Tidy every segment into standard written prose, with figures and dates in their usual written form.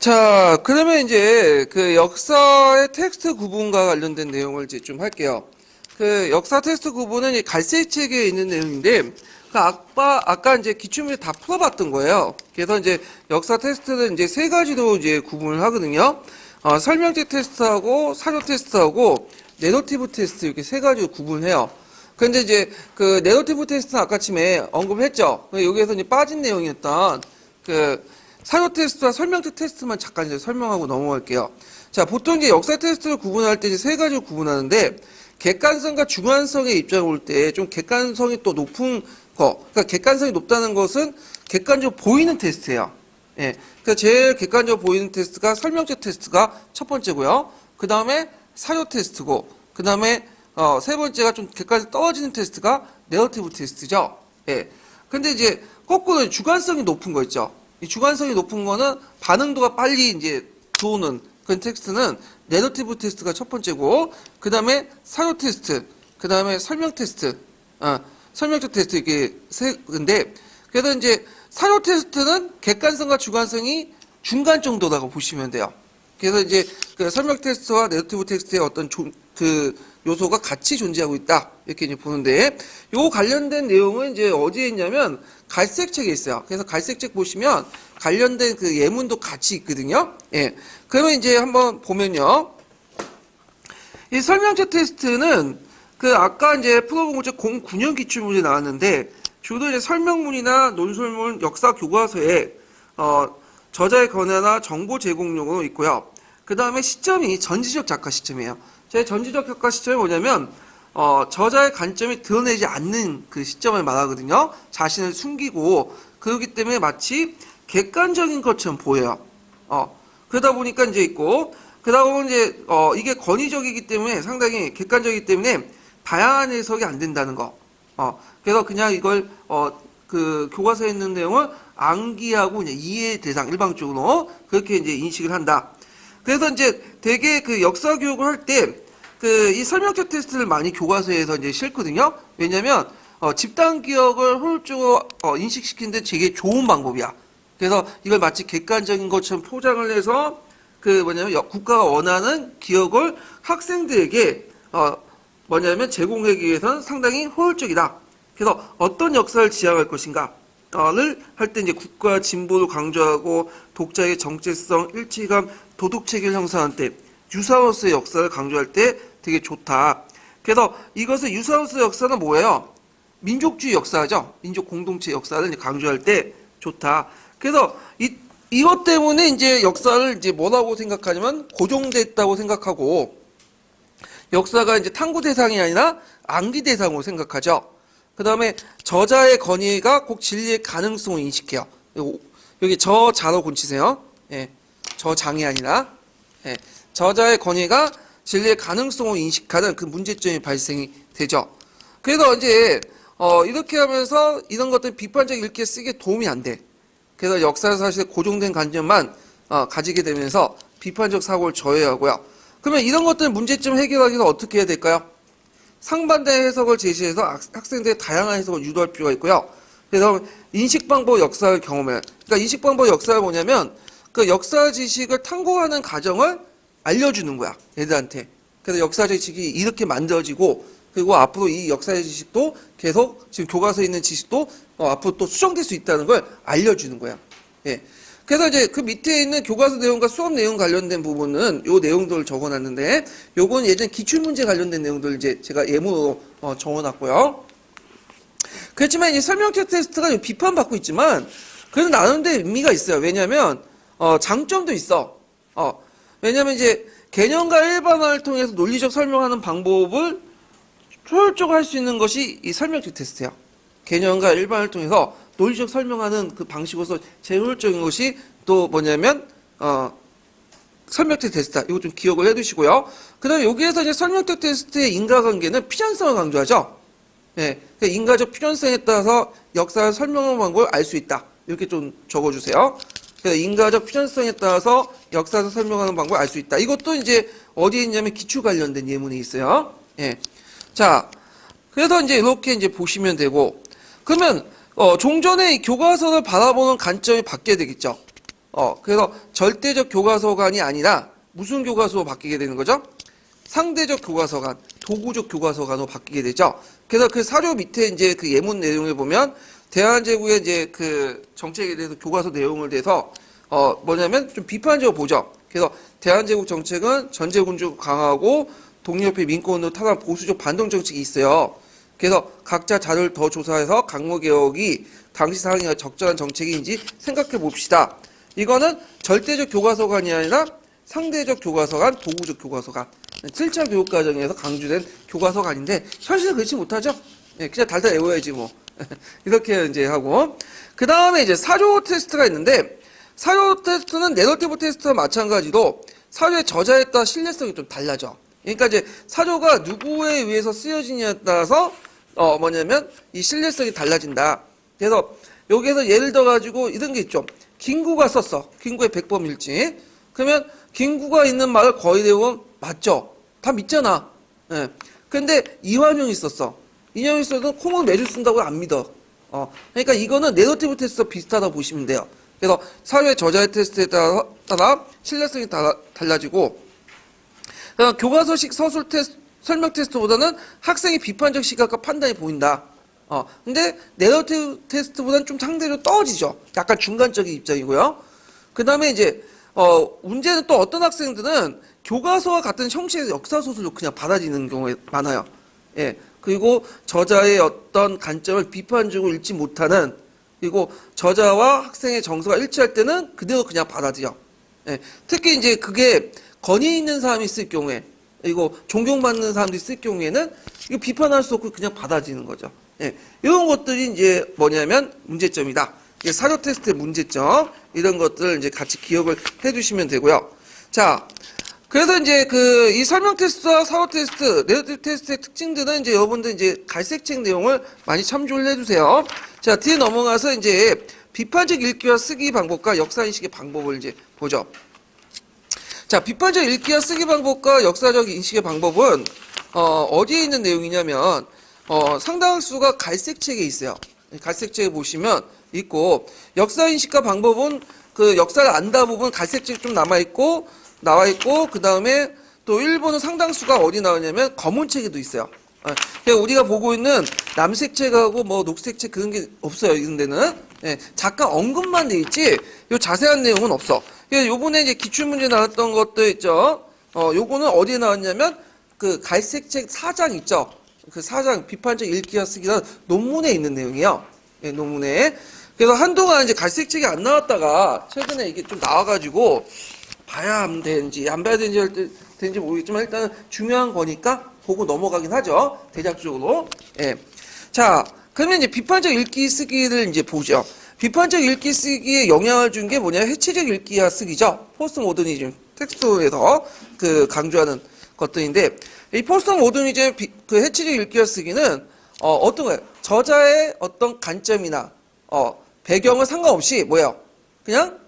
자, 그러면 이제 그 역사의 텍스트 구분과 관련된 내용을 이제 좀 할게요. 그 역사 텍스트 구분은 이 갈색 책에 있는 내용인데, 그 아까 이제 기출문제 다 풀어봤던 거예요. 그래서 이제 역사 테스트는 이제 세 가지로 이제 구분을 하거든요. 설명지 테스트하고 사료 테스트하고 내러티브 테스트 이렇게 세 가지로 구분해요. 근데 이제 그 내러티브 테스트는 아까쯤에 언급을 했죠. 여기에서 이제 빠진 내용이었던 그 사료 테스트와 설명지 테스트만 잠깐 이제 설명하고 넘어갈게요. 자, 보통 이제 역사 테스트를 구분할 때 이제 세 가지로 구분하는데, 객관성과 주관성의 입장을 볼 때 좀 객관성이 또 높은 거, 그러니까 객관성이 높다는 것은 객관적으로 보이는 테스트예요. 예. 그러니까 제일 객관적으로 보이는 테스트가 설명지 테스트가 첫 번째고요. 그 다음에 사료 테스트고, 그 다음에 세 번째가 좀 객관성 떨어지는 테스트가 내러티브 테스트죠. 예. 근데 이제 거꾸로 주관성이 높은 거 있죠. 이 주관성이 높은 거는 반응도가 빨리 이제 들어오는 그런 텍스트는 내러티브 테스트가 첫 번째고, 그 다음에 사료 테스트, 그 다음에 설명 테스트, 설명적 테스트 이게 세 근데 그래서 이제 사료 테스트는 객관성과 주관성이 중간 정도라고 보시면 돼요. 그래서 이제 그 설명 테스트와 내러티브 테스트의 어떤 그 요소가 같이 존재하고 있다 이렇게 이제 보는데, 요 관련된 내용은 이제 어디에 있냐면 갈색 책에 있어요. 그래서 갈색 책 보시면 관련된 그 예문도 같이 있거든요. 예. 그러면 이제 한번 보면요, 이 설명책 테스트는 그 아까 이제 풀어본 문제 09년 기출문제 나왔는데, 주로 이제 설명문이나 논술문, 역사 교과서에 저자의 권한이나 정보 제공용으로 있고요. 그 다음에 시점이 전지적 작가 시점이에요. 제 전지적 작가 시점이 뭐냐면 저자의 관점이 드러내지 않는 그 시점을 말하거든요. 자신을 숨기고, 그렇기 때문에 마치 객관적인 것처럼 보여요. 그러다 보니까 이제 있고, 그러다 보면 이제 이게 권위적이기 때문에 상당히 객관적이기 때문에 다양한 해석이 안 된다는 거. 그래서 그냥 이걸 그 교과서에 있는 내용을 암기하고 그냥 이해 대상 일방적으로 그렇게 이제 인식을 한다. 그래서 이제 되게 그 역사 교육을 할 때 그 이 설명적 테스트를 많이 교과서에서 이제 실거든요. 왜냐면 집단 기억을 효율적으로 인식시키는데 되게 좋은 방법이야. 그래서 이걸 마치 객관적인 것처럼 포장을 해서 그 뭐냐면 국가가 원하는 기억을 학생들에게 뭐냐면 제공하기 위해서는 상당히 효율적이다. 그래서 어떤 역사를 지향할 것인가를 할 때 이제 국가 진보를 강조하고 독자의 정체성, 일치감, 도덕 체계를 형성할 때 유사우스의 역사를 강조할 때 되게 좋다. 그래서 이것을 유사우스 역사는 뭐예요? 민족주의 역사죠. 민족 공동체 역사를 이제 강조할 때 좋다. 그래서 이것 때문에 이제 역사를 이제 뭐라고 생각하냐면 고정됐다고 생각하고, 역사가 이제 탐구 대상이 아니라 암기 대상으로 생각하죠. 그 다음에 저자의 권위가 꼭 진리의 가능성을 인식해요. 여기 저자로 고치세요. 예, 저장이 아니라, 예, 저자의 권위가 진리의 가능성을 인식하는 그 문제점이 발생이 되죠. 그래서 이제 이렇게 하면서 이런 것들 비판적 읽기에 쓰기에 도움이 안 돼. 그래서 역사 사실에 고정된 관점만 가지게 되면서 비판적 사고를 저해하고요. 그러면 이런 것들 문제점 해결하기 위해서 어떻게 해야 될까요? 상반된 해석을 제시해서 학생들의 다양한 해석을 유도할 필요가 있고요. 그래서 인식방법 역사를 경험해요. 그러니까 인식방법 역사가 뭐냐면 그 역사 지식을 탐구하는 과정을 알려주는 거야, 애들한테. 그래서 역사 지식이 이렇게 만들어지고, 그리고 앞으로 이 역사 지식도 계속 지금 교과서에 있는 지식도 앞으로 또 수정될 수 있다는 걸 알려주는 거야. 예. 그래서 이제 그 밑에 있는 교과서 내용과 수업 내용 관련된 부분은 요 내용들을 적어놨는데, 요건 예전 기출문제 관련된 내용들 이제 제가 예문으로 적어놨고요. 그렇지만 이제 설명책 테스트가 비판받고 있지만, 그래도 나름대로 의미가 있어요. 왜냐면 장점도 있어. 왜냐면 이제 개념과 일반화를 통해서 논리적 설명하는 방법을 효율적으로 할 수 있는 것이 이 설명책 테스트예요. 개념과 일반을 통해서 논리적 설명하는 그 방식으로서 제일 효율적인 것이 또 뭐냐면 설명책 테스트다. 이거 좀 기억을 해두시고요. 그 다음에 여기에서 이제 설명책 테스트의 인과관계는 필연성을 강조하죠. 예, 그러니까 인과적 필연성에 따라서 역사를 설명하는 방법을 알 수 있다. 이렇게 좀 적어주세요. 그래서 인과적 필연성에 따라서 역사를 설명하는 방법을 알 수 있다. 이것도 이제 어디에 있냐면 기출 관련된 예문이 있어요. 예. 자, 그래서 이제 이렇게 이제 보시면 되고, 그러면 종전에 이 교과서를 바라보는 관점이 바뀌어야 되겠죠. 그래서 절대적 교과서관이 아니라 무슨 교과서로 바뀌게 되는 거죠? 상대적 교과서관, 도구적 교과서관으로 바뀌게 되죠. 그래서 그 사료 밑에 이제 그 예문 내용을 보면 대한제국의 이제 그 정책에 대해서 교과서 내용을 대해서 뭐냐면 좀 비판적으로 보죠. 그래서 대한제국 정책은 전제군주 강화하고 독립협회 민권으로 타당 보수적 반동 정책이 있어요. 그래서 각자 자료를 더 조사해서 강모개혁이 당시 상황이 적절한 정책인지 생각해 봅시다. 이거는 절대적 교과서관이 아니라 상대적 교과서관, 도구적 교과서관. 7차 교육과정에서 강조된 교과서관인데 현실은 그렇지 못하죠. 그냥 달달 외워야지 뭐. 이렇게 이제 하고 그 다음에 이제 사료 테스트가 있는데 사료 테스트는 내러티브 테스트와 마찬가지로 사료의 저자에 따라 신뢰성이 좀 달라져. 그러니까 이제 사료가 누구에 의해서 쓰여지냐에 따라서 뭐냐면 이 신뢰성이 달라진다. 그래서 여기에서 예를 들어 가지고 이런 게 있죠. 김구가 썼어. 김구의 백범일지. 그러면 김구가 있는 말을 거의 대부분 맞죠. 다 믿잖아. 예. 근데 이완용이 썼어. 이완용이 써도 콩을 매주 쓴다고 안 믿어. 그러니까 이거는 내러티브 테스트와 비슷하다고 보시면 돼요. 그래서 사료의 저자의 테스트에 따라 신뢰성이 달라지고 교과서식 서술 테스트, 설명 테스트보다는 학생의 비판적 시각과 판단이 보인다. 근데 내러티브 테스트보다는 좀 상대로 떨어지죠. 약간 중간적인 입장이고요. 그 다음에 이제, 문제는 또 어떤 학생들은 교과서와 같은 형식의 역사소설로 그냥 받아들이는 경우가 많아요. 예. 그리고 저자의 어떤 관점을 비판적으로 읽지 못하는, 그리고 저자와 학생의 정서가 일치할 때는 그대로 그냥 받아들여. 예. 특히 이제 그게 권위 있는 사람이 있을 경우에, 그리고 존경받는 사람들이 있을 경우에는 이거 비판할 수 없고 그냥 받아들이는 거죠. 예. 이런 것들이 이제 뭐냐면 문제점이다. 이게 사료 테스트의 문제점, 이런 것들을 이제 같이 기억을 해 두시면 되고요. 자, 그래서 이제 이 설명 테스트와 사료 테스트, 내러티브 테스트의 특징들은 이제 여러분들 이제 갈색책 내용을 많이 참조를 해 주세요. 자, 뒤에 넘어가서 이제 비판적 읽기와 쓰기 방법과 역사인식의 방법을 이제 보죠. 자, 비판적 읽기와 쓰기 방법과 역사적 인식의 방법은 어디에 있는 내용이냐면 상당수가 갈색책에 있어요. 갈색책에 보시면 있고 역사인식과 방법은 그 역사를 안다 부분 갈색책 좀 나와 있고 그 다음에 또 일본은 상당수가 어디 나오냐면 검은책에도 있어요. 그러니까 우리가 보고 있는 남색책하고 뭐 녹색책 그런 게 없어요. 이런 데는 잠깐 언급만 돼 있지 요 자세한 내용은 없어. 요번에 이제 기출문제 나왔던 것도 있죠. 요거는 어디에 나왔냐면 그 갈색책 4장 있죠. 그 4장 비판적 읽기와 쓰기는 논문에 있는 내용이에요. 예, 논문에. 그래서 한동안 이제 갈색책이 안 나왔다가 최근에 이게 좀 나와가지고 봐야 되는지 안 봐야 되는지 모르겠지만 일단은 중요한 거니까 보고 넘어가긴 하죠. 대략적으로. 예. 자, 그러면 이제 비판적 읽기 쓰기를 이제 보죠. 비판적 읽기 쓰기에 영향을 준 게 뭐냐? 해체적 읽기와 쓰기죠. 포스트 모더니즘 텍스트에서 그 강조하는 것들인데 이 포스트 모더니즘 그 해체적 읽기와 쓰기는 어떤 거예요? 저자의 어떤 관점이나 배경은 상관없이 뭐예요? 그냥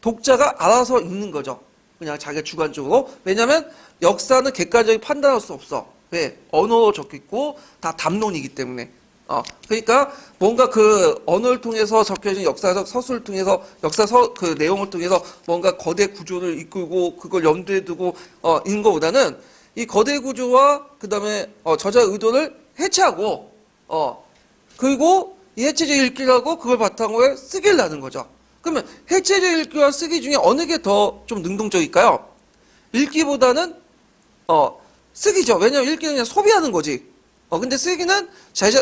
독자가 알아서 읽는 거죠. 그냥 자기가 주관적으로. 왜냐하면 역사는 객관적인 판단할 수 없어. 왜? 언어로 적혀있고 다 담론이기 때문에. 그러니까 뭔가 그 언어를 통해서 적혀진 역사적 서술을 통해서 그 내용을 통해서 뭔가 거대 구조를 이끌고 그걸 염두에 두고 있는 것보다는 이 거대 구조와 그다음에 저자의 의도를 해체하고 그리고 이 해체적 읽기라고 그걸 바탕으로 쓰기를 하는 거죠. 그러면 해체적 읽기와 쓰기 중에 어느 게 더 좀 능동적일까요? 읽기보다는 쓰기죠. 왜냐하면 읽기는 그냥 소비하는 거지. 근데 쓰기는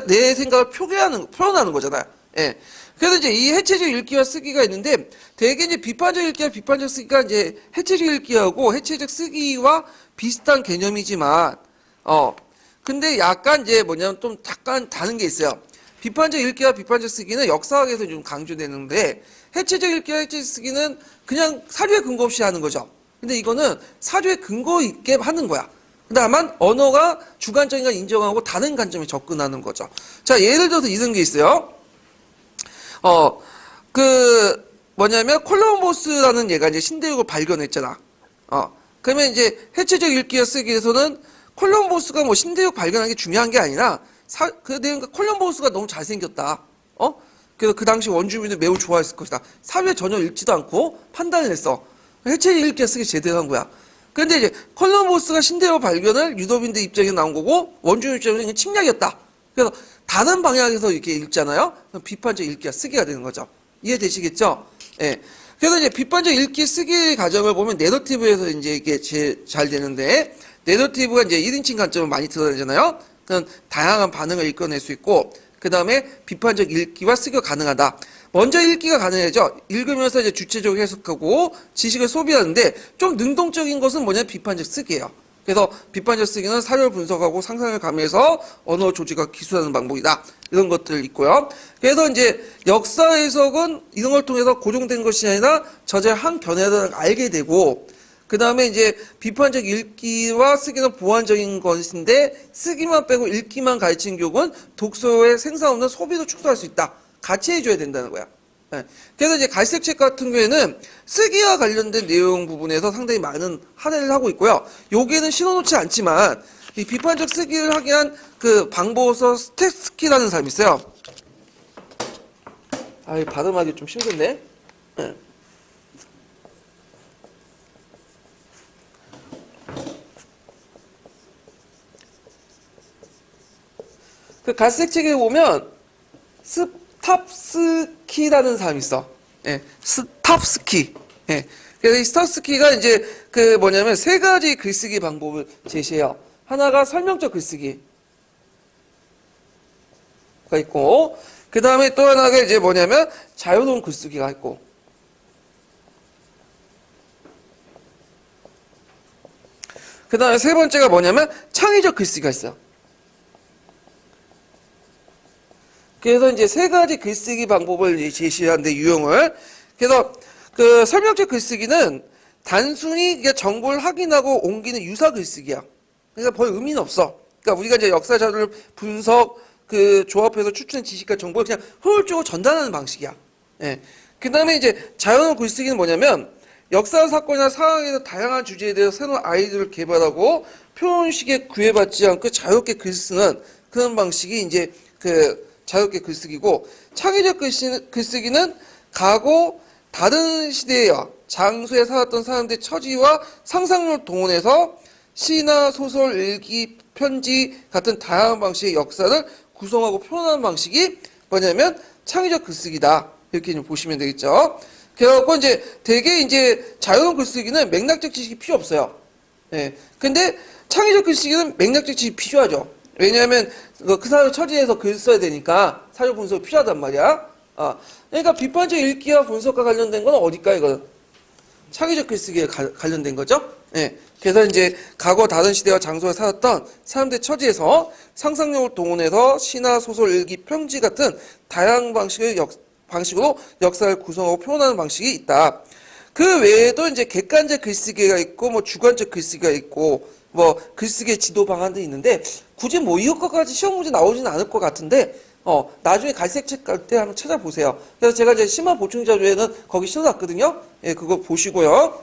내 생각을 표현하는 거잖아요. 예. 그래서 이제 이 해체적 읽기와 쓰기가 있는데, 대개 이제 비판적 읽기와 비판적 쓰기가 이제 해체적 읽기하고 해체적 쓰기와 비슷한 개념이지만, 근데 약간 이제 뭐냐면 좀 약간 다른 게 있어요. 비판적 읽기와 비판적 쓰기는 역사학에서 좀 강조되는데, 해체적 읽기와 해체적 쓰기는 그냥 사료에 근거 없이 하는 거죠. 근데 이거는 사료에 근거 있게 하는 거야. 다만 언어가 주관적인 걸 인정하고 다른 관점에 접근하는 거죠. 자, 예를 들어서 이런 게 있어요. 뭐냐면 콜럼버스라는 얘가 이제 신대륙을 발견했잖아. 그러면 이제 해체적 읽기와 쓰기에서는 콜럼버스가 뭐 신대륙 발견한 게 중요한 게 아니라 그 내용과 콜럼버스가 너무 잘생겼다. 그래서 그 당시 원주민은 매우 좋아했을 것이다. 사유에 전혀 읽지도 않고 판단을 했어. 해체 읽기가 쓰기 제대로 한 거야. 근데 이제 콜럼버스가 신대륙 발견을 유럽인들 입장에서 나온 거고 원주민 입장에서 이게 침략이었다. 그래서 다른 방향에서 이렇게 읽잖아요. 그럼 비판적 읽기가 쓰기가 되는 거죠. 이해되시겠죠? 예. 그래서 이제 비판적 읽기 쓰기 과정을 보면 내러티브에서 이제 이게 제일 잘 되는데, 내러티브가 이제 1인칭 관점을 많이 드러내잖아요. 그런 다양한 반응을 이끌어낼 수 있고, 그 다음에 비판적 읽기와 쓰기가 가능하다. 먼저 읽기가 가능해져. 읽으면서 이제 주체적으로 해석하고 지식을 소비하는데, 좀 능동적인 것은 뭐냐면 비판적 쓰기예요. 그래서 비판적 쓰기는 사료를 분석하고 상상을 가미해서 언어 조직과 기술하는 방법이다. 이런 것들 있고요. 그래서 이제 역사 해석은 이런 걸 통해서 고정된 것이 아니라 저자의 한 견해를 알게 되고, 그 다음에 이제 비판적 읽기와 쓰기는 보완적인 것인데, 쓰기만 빼고 읽기만 가르치는 교육은 독서의 생산 없는 소비도 축소할 수 있다. 같이 해줘야 된다는 거야. 네. 그래서 이제 갈색책 같은 경우에는 쓰기와 관련된 내용 부분에서 상당히 많은 할애를 하고 있고요. 여기에는 실어놓지 않지만 이 비판적 쓰기를 하게 한 그 방보서 스테스키라는 사람이 있어요. 아, 발음하기 좀 힘든데. 네. 그 갈색책에 보면 스탑스키라는 사람이 있어. 예, 스탑스키. 예. 그래서 이 스탑스키가 이제 그 뭐냐면 세 가지 글쓰기 방법을 제시해요. 하나가 설명적 글쓰기가 있고, 그 다음에 또 하나가 이제 뭐냐면 자유로운 글쓰기가 있고, 그 다음에 세 번째가 뭐냐면 창의적 글쓰기가 있어요. 그래서 이제 세 가지 글쓰기 방법을 제시하는데 유형을. 그래서 그 설명적 글쓰기는 단순히 정보를 확인하고 옮기는 유사 글쓰기야. 그러니까 거의 의미는 없어. 그러니까 우리가 이제 역사 자료를 분석, 그 조합해서 추출한 지식과 정보를 그냥 효율적으로 전달하는 방식이야. 예. 그 다음에 이제 자연어 글쓰기는 뭐냐면 역사 사건이나 상황에서 다양한 주제에 대해서 새로운 아이디어를 개발하고 표현식에 구애받지 않고 자유롭게 글 쓰는 그런 방식이 이제 그 자유롭게 글쓰기고, 창의적 글쓰기는 과거 다른 시대와 장소에 살았던 사람들의 처지와 상상력을 동원해서 시나 소설, 일기, 편지 같은 다양한 방식의 역사를 구성하고 표현하는 방식이 뭐냐면 창의적 글쓰기다. 이렇게 좀 보시면 되겠죠. 그래갖고 이제 되게 이제 자유로운 글쓰기는 맥락적 지식이 필요 없어요. 예. 근데 창의적 글쓰기는 맥락적 지식이 필요하죠. 왜냐하면 그 사회 처지에서 글 써야 되니까 사료 분석이 필요하단 말이야. 그러니까 비판적 읽기와 분석과 관련된 건 어딜까 이거? 창의적 글쓰기에 관련된 거죠. 예. 그래서 이제 과거 다른 시대와 장소에 살았던 사람들의 처지에서 상상력을 동원해서 시나 소설, 일기, 편지 같은 다양한 방식으로 역사를 구성하고 표현하는 방식이 있다. 그 외에도 이제 객관적 글쓰기가 있고 뭐 주관적 글쓰기가 있고 뭐 글쓰기의 지도 방안도 있는데 굳이 뭐 이것까지 시험 문제 나오지는 않을 것 같은데 나중에 갈색책 갈 때 한번 찾아보세요. 그래서 제가 이제 심화 보충 자료에는 거기 실어놨거든요. 예, 그거 보시고요.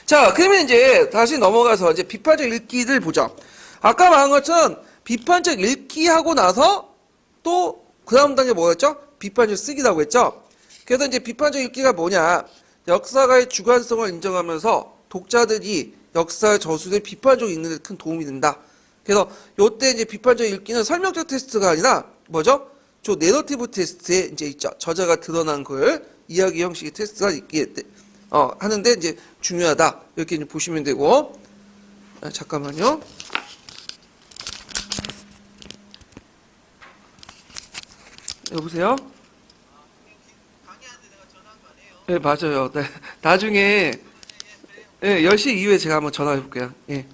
자, 그러면 이제 다시 넘어가서 이제 비판적 읽기를 보죠. 아까 말한 것처럼 비판적 읽기 하고 나서 또 그 다음 단계 뭐였죠? 비판적 쓰기라고 했죠. 그래서 이제 비판적 읽기가 뭐냐? 역사가의 주관성을 인정하면서 독자들이 역사의 저술을 비판적으로 읽는 데 큰 도움이 된다. 그래서 요때 이제 비판적 읽기는 설명적 테스트가 아니라 뭐죠? 저 내러티브 테스트에 이제 있죠. 저자가 드러난 글 이야기 형식의 테스트가 있기에 하는데 이제 중요하다. 이렇게 이제 보시면 되고. 잠깐만요. 여보세요? 네, 맞아요. 네, 나중에 10시 이후에 제가 한번 전화해 볼게요. 예.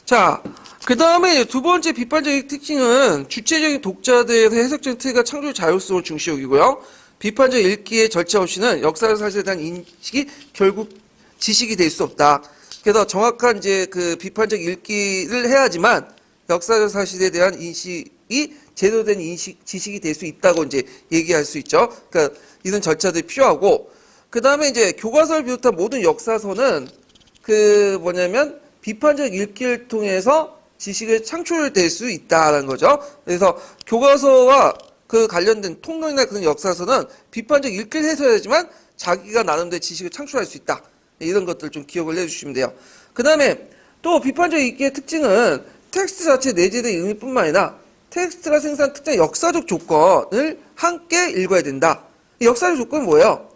자, 그 다음에 두 번째 비판적인 특징은 주체적인 독자들의 해석적인 틀과 창조적 자율성을 중시 여기고요. 비판적 읽기의 절차 없이는 역사 사실에 대한 인식이 결국 지식이 될 수 없다. 그래서 정확한 이제 그 비판적 읽기를 해야지만 역사적 사실에 대한 인식이 제대로 된 지식이 될 수 있다고 이제 얘기할 수 있죠. 그러니까 이런 절차들이 필요하고, 그 다음에 이제 교과서를 비롯한 모든 역사서는 그 뭐냐면 비판적 읽기를 통해서 지식을 창출될 수 있다는 거죠. 그래서 교과서와 그 관련된 통론이나 그런 역사서는 비판적 읽기를 해서야지만 자기가 나름대로 지식을 창출할 수 있다. 이런 것들 좀 기억을 해주시면 돼요. 그 다음에 또 비판적 읽기의 특징은 텍스트 자체 내재된 의미뿐만 아니라 텍스트가 생산한 특정 역사적 조건을 함께 읽어야 된다. 이 역사적 조건은 뭐예요?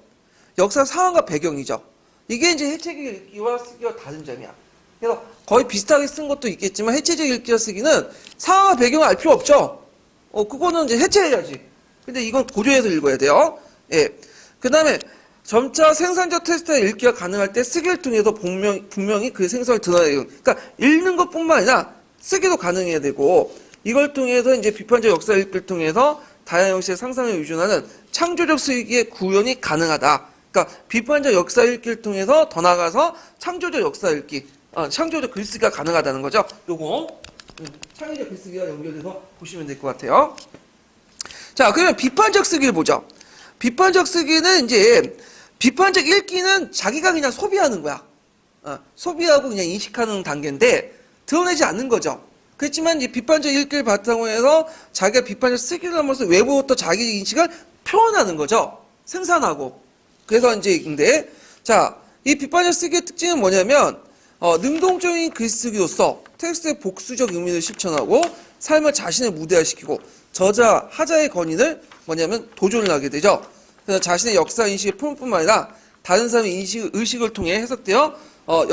역사 상황과 배경이죠. 이게 이제 해체적 읽기와 쓰기와 다른 점이야. 그래서 거의 비슷하게 쓴 것도 있겠지만 해체적 읽기와 쓰기는 상황과 배경을 알 필요 없죠. 그거는 이제 해체해야지. 근데 이건 고조해서 읽어야 돼요. 예. 그 다음에 점차 생산적 텍스트의 읽기가 가능할 때 쓰기를 통해서 분명히 그 생성을 드러내요. 그러니까 읽는 것뿐만 아니라 쓰기도 가능해야 되고 이걸 통해서 이제 비판적 역사 읽기를 통해서 다양한 형식의 상상을 유전하는 창조적 쓰기의 구현이 가능하다. 그러니까 비판적 역사 읽기를 통해서 더 나아가서 창조적 역사 읽기, 창조적 글쓰기가 가능하다는 거죠. 요거 창의적 글쓰기와 연결해서 보시면 될 것 같아요. 자, 그러면 비판적 쓰기를 보죠. 비판적 쓰기는 이제 비판적 읽기는 자기가 그냥 소비하는 거야. 소비하고 그냥 인식하는 단계인데 드러내지 않는 거죠. 그렇지만 이 비판적 읽기를 바탕으로 해서 자기가 비판적 쓰기를 하면서 외부부터 자기 인식을 표현하는 거죠. 생산하고. 그래서 이제 근데 자, 이 비판적 쓰기의 특징은 뭐냐면 능동적인 글쓰기로서 텍스트의 복수적 의미를 실천하고 삶을 자신을 무대화시키고 저자, 하자의 권위를 뭐냐면 도전을 하게 되죠. 그래서 자신의 역사 인식의 표현뿐만 아니라 다른 사람의 의식을 통해 해석되어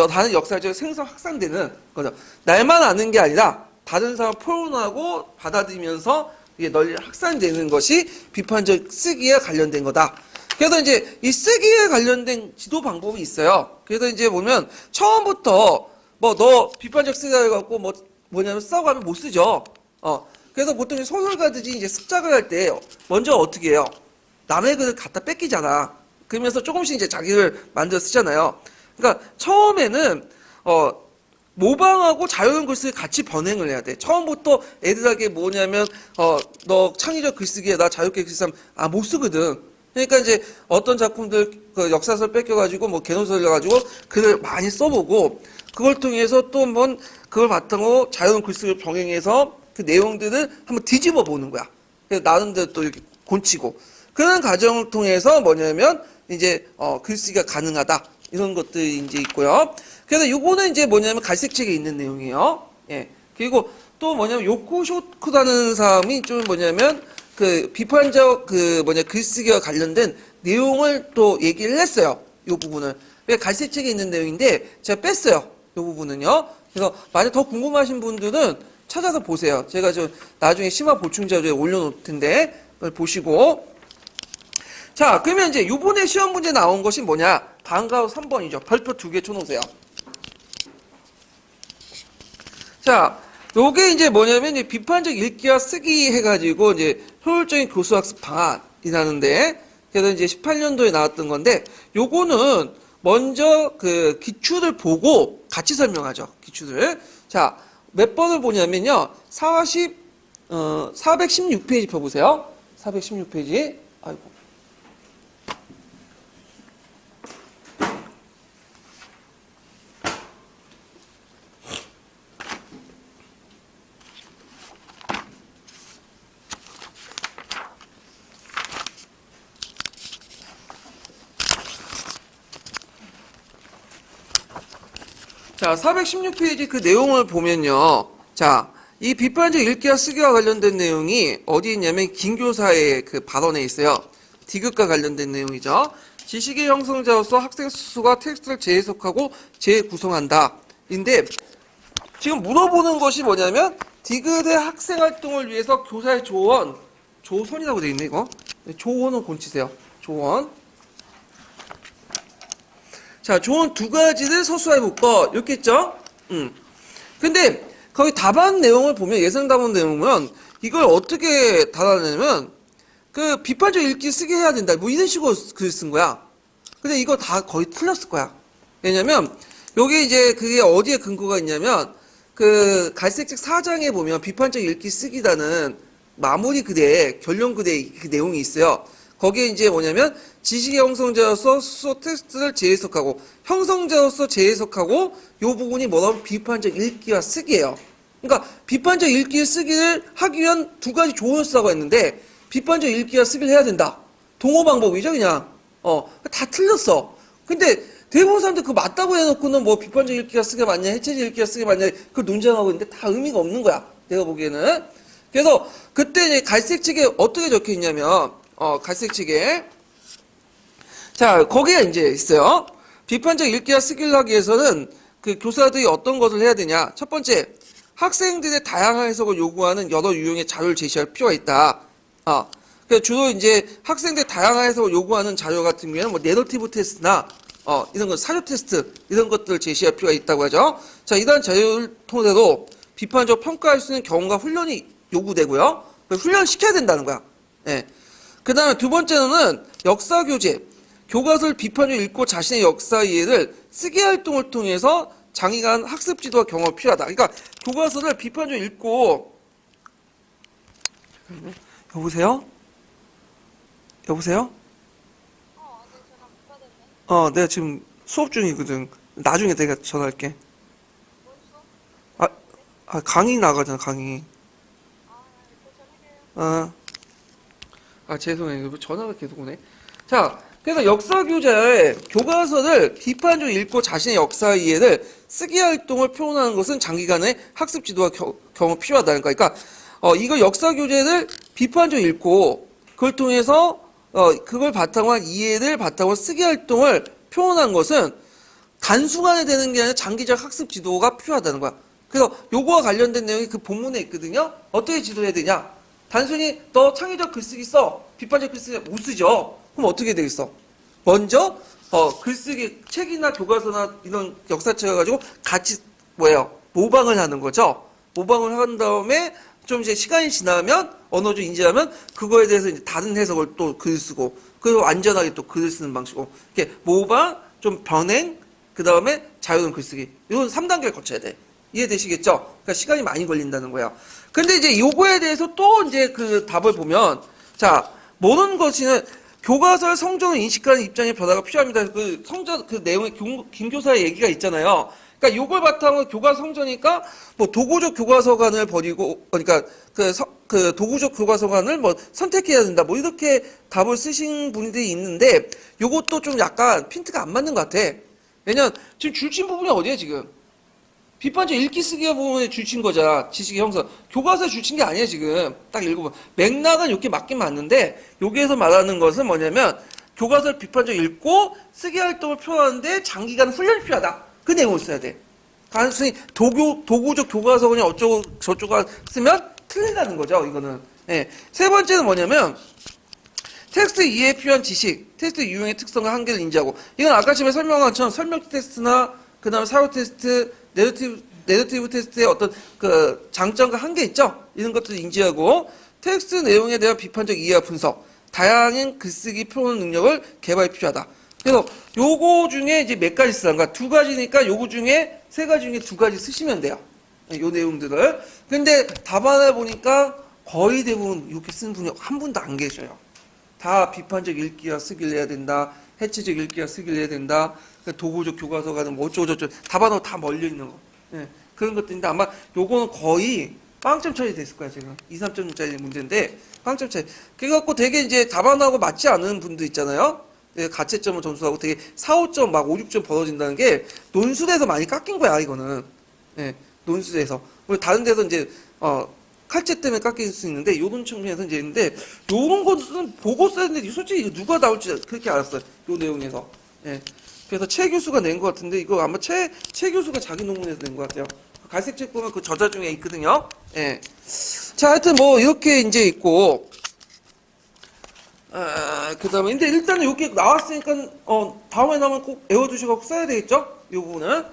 다른 역사적 생성 확산되는 거죠. 날만 아는 게 아니라 다른 사람을 표현하고 받아들이면서 이게 널리 확산되는 것이 비판적 쓰기에 관련된 거다. 그래서 이제 이 쓰기에 관련된 지도 방법이 있어요. 그래서 이제 보면 처음부터 뭐 너 비판적 쓰기가 해갖고 뭐냐면 쓰라고 하면 못 쓰죠. 그래서 보통 소설가들이 이제 습작을 할 때 먼저 어떻게 해요? 남의 글을 갖다 뺏기잖아. 그러면서 조금씩 이제 자기를 만들어 쓰잖아요. 그러니까 처음에는 모방하고 자유로운 글쓰기 같이 병행을 해야 돼. 처음부터 애들에게 뭐냐면 너 창의적 글쓰기에 나 자유롭게 글쓰면 못 쓰거든. 그러니까 이제 어떤 작품들 그 역사서를 뺏겨가지고 뭐 개노서를 가지고 글을 많이 써보고 그걸 통해서 또 한번 그걸 바탕으로 자유로운 글쓰기를 병행해서 그 내용들을 한번 뒤집어 보는 거야. 그래서 나름대로 또 이렇게 곤치고 그런 과정을 통해서 뭐냐면 이제 글쓰기가 가능하다 이런 것들이 이제 있고요. 그래서 요거는 이제 뭐냐면 갈색책에 있는 내용이에요. 예. 그리고 또 뭐냐면 요코 쇼크라는 사람이 좀 뭐냐면 그 비판적 글쓰기와 관련된 내용을 또 얘기를 했어요. 요 부분을. 갈색책에 있는 내용인데 제가 뺐어요. 요 부분은요. 그래서 만약 더 궁금하신 분들은 찾아서 보세요. 제가 좀 나중에 심화 보충 자료에 올려놓을 텐데 그걸 보시고. 자, 그러면 이제 요번에 시험 문제 나온 것이 뭐냐? 다음과 3번이죠. 별표 2개 쳐놓으세요. 자, 요게 이제 뭐냐면 이제 비판적 읽기와 쓰기 해가지고 이제 효율적인 교수학습 방안이라는데 그래서 이제 18년도에 나왔던 건데 요거는 먼저 그 기출을 보고 같이 설명하죠. 기출을. 자, 몇 번을 보냐면요. 416페이지 펴보세요. 416페이지. 아이고. 자, 416페이지 그 내용을 보면요. 자, 이 비판적 읽기와 쓰기와 관련된 내용이 어디 있냐면 김교사의 그 발언에 있어요. 디귿과 관련된 내용이죠. 지식의 형성자로서 학생 스스로가 텍스트를 재해석하고 재구성한다. 인데 지금 물어보는 것이 뭐냐면 디귿의 학생 활동을 위해서 교사의 조언이라고 돼 있네 이거. 조언은 곤치세요. 조언. 자, 조언 두 가지를 서술해 볼 거, 이렇게 있죠? 근데, 거기 답안 내용을 보면, 예상 답안 내용은, 이걸 어떻게 달아내냐면, 그, 비판적 읽기 쓰게 해야 된다. 뭐, 이런 식으로 글 쓴 거야. 근데 이거 다 거의 틀렸을 거야. 왜냐면, 여기 이제 그게 어디에 근거가 있냐면, 그, 갈색책 4장에 보면, 비판적 읽기 쓰기라는 마무리 글에, 결론 글에 그 내용이 있어요. 거기에 이제 뭐냐면 지식의 형성자로서 수소 텍스트를 재해석하고 형성자로서 재해석하고 요 부분이 뭐라고 비판적 읽기와 쓰기예요. 그러니까 비판적 읽기와 쓰기를 하기 위한 두 가지 좋은 수사가 있는데 비판적 읽기와 쓰기를 해야 된다. 동호 방법이죠, 그냥. 다 틀렸어. 근데 대부분 사람들 그거 맞다고 해놓고는 뭐 비판적 읽기가 쓰기가 맞냐, 해체적 읽기가 쓰기가 맞냐, 그걸 논쟁하고 있는데 다 의미가 없는 거야. 내가 보기에는. 그래서 그때 이제 갈색 책에 어떻게 적혀 있냐면, 갈색 책에. 자, 거기에 이제 있어요. 비판적 읽기와 쓰기를 하기 위해서는 그 교사들이 어떤 것을 해야 되냐. 첫 번째, 학생들의 다양한 해석을 요구하는 여러 유형의 자료를 제시할 필요가 있다. 그래서 주로 이제 학생들 다양한 해석을 요구하는 자료 같은 경우에는 뭐 내러티브 테스트나 이런 거 사료 테스트 이런 것들을 제시할 필요가 있다고 하죠. 자, 이러한 자료를 토대로 비판적 평가할 수 있는 경험과 훈련이 요구되고요. 훈련 시켜야 된다는 거야. 예. 그다음에 두 번째는 역사 교재. 교과서를 비판적으로 읽고 자신의 역사 이해를 쓰기 활동을 통해서 장기간 학습 지도와 경험이 필요하다. 그러니까 교과서를 비판적으로 읽고 여보세요? 여보세요? 내가 지금 수업 중이거든. 나중에 내가 전화할게. 강의 나가잖아, 강의. 죄송해요. 전화가 계속 오네. 자, 그래서 역사 교재에 교과서를 비판적으로 읽고 자신의 역사 이해를 쓰기 활동을 표현하는 것은 장기간의 학습 지도와 경험이 필요하다는 거야. 그러니까, 이거 역사 교재를 비판적으로 읽고 그걸 통해서 그걸 바탕으로 한 이해를 바탕으로 쓰기 활동을 표현한 것은 단순간에 되는 게 아니라 장기적 학습 지도가 필요하다는 거야. 그래서 요거와 관련된 내용이 그 본문에 있거든요. 어떻게 지도해야 되냐? 단순히 너 창의적 글쓰기 써. 비판적 글쓰기 못 쓰죠. 그럼 어떻게 되겠어? 먼저 글쓰기 책이나 교과서나 이런 역사책을 가지고 같이 모방을 하는 거죠. 모방을 한 다음에 좀 이제 시간이 지나면 언어적 인지하면 그거에 대해서 이제 다른 해석을 또 글 쓰고 그리고 안전하게 또 글을 쓰는 방식으로 이렇게 모방, 좀 변행, 그 다음에 자유로운 글쓰기 이런 3단계를 거쳐야 돼. 이해되시겠죠? 그러니까 시간이 많이 걸린다는 거야. 근데 이제 요거에 대해서 또 이제 그 답을 보면 자, 모르는 것이는 교과서의 성정을 인식하는 입장의 변화가 필요합니다. 그 성전 그 내용에 김 교사의 얘기가 있잖아요. 그러니까 요걸 바탕으로 교과서 성전이니까 뭐 도구적 교과서관을 버리고 그러니까 그 도구적 교과서관을 뭐 선택해야 된다. 뭐 이렇게 답을 쓰신 분들이 있는데 요것도 좀 약간 핀트가 안 맞는 것 같아. 왜냐면 지금 줄친 부분이 어디야 지금? 비판적 읽기 쓰기 부분에 줄친 거잖아. 지식의 형성. 교과서에 줄친 게 아니야 지금. 딱 읽어보면. 맥락은 이렇게 맞긴 맞는데 여기에서 말하는 것은 뭐냐면 교과서를 비판적으로 읽고 쓰기 활동을 표현하는데 장기간 훈련이 필요하다. 그 내용을 써야 돼. 단순히 도구적 교과서 그냥 어쩌고 저쩌고 쓰면 틀린다는 거죠. 이거는. 네. 세 번째는 뭐냐면 텍스트 이해에 필요한 지식, 텍스트 유형의 특성과 한계를 인지하고 이건 아까 전에 설명한 것처럼 설명 테스트나 그 다음에 사료 테스트, 내러티브 테스트의 어떤 그 장점과 한계 있죠? 이런 것들을 인지하고 텍스트 내용에 대한 비판적 이해와 분석, 다양한 글쓰기 표현 능력을 개발이 필요하다. 그래서 요거 중에 이제 몇 가지 쓰는 거야. 두 가지니까 요거 중에 세 가지 중에 두 가지 쓰시면 돼요. 요 내용들을. 근데 답안을 보니까 거의 대부분 이렇게 쓰는 분이 한 분도 안 계셔요. 다 비판적 읽기와 쓰기를 해야 된다. 해체적 읽기와 쓰기를 해야 된다. 도구적 교과서가는 뭐 어쩌고저쩌고 답안으로 다 멀려 있는 거. 예, 그런 것들인데 아마 요거는 거의 빵점 처리 됐을 거야 지금. 2, 3점짜리 문제인데 빵점 처리. 그래갖고 되게 이제 답안하고 맞지 않은 분들 있잖아요. 예, 가채점을 점수하고 되게 4, 5점 막 5, 6점 벌어진다는 게 논술에서 많이 깎인 거야 이거는. 예, 논술에서. 그리고 다른 데서 이제 칼제 때문에 깎일 수 있는데 요런 측면에서 이제 있는데 요런 것은 보고 써야 되는데 솔직히 이거 누가 나올지 그렇게 알았어요. 요 내용에서. 예. 그래서 최 교수가 낸 것 같은데 이거 아마 최 교수가 자기 논문에서 낸 것 같아요. 갈색 책 보면 그 저자 중에 있거든요. 예. 자, 하여튼 뭐 이렇게 이제 있고 그다음에 근데 일단은 여기 나왔으니까 다음에 나오면 꼭 외워두시고 써야 되겠죠? 이 부분은.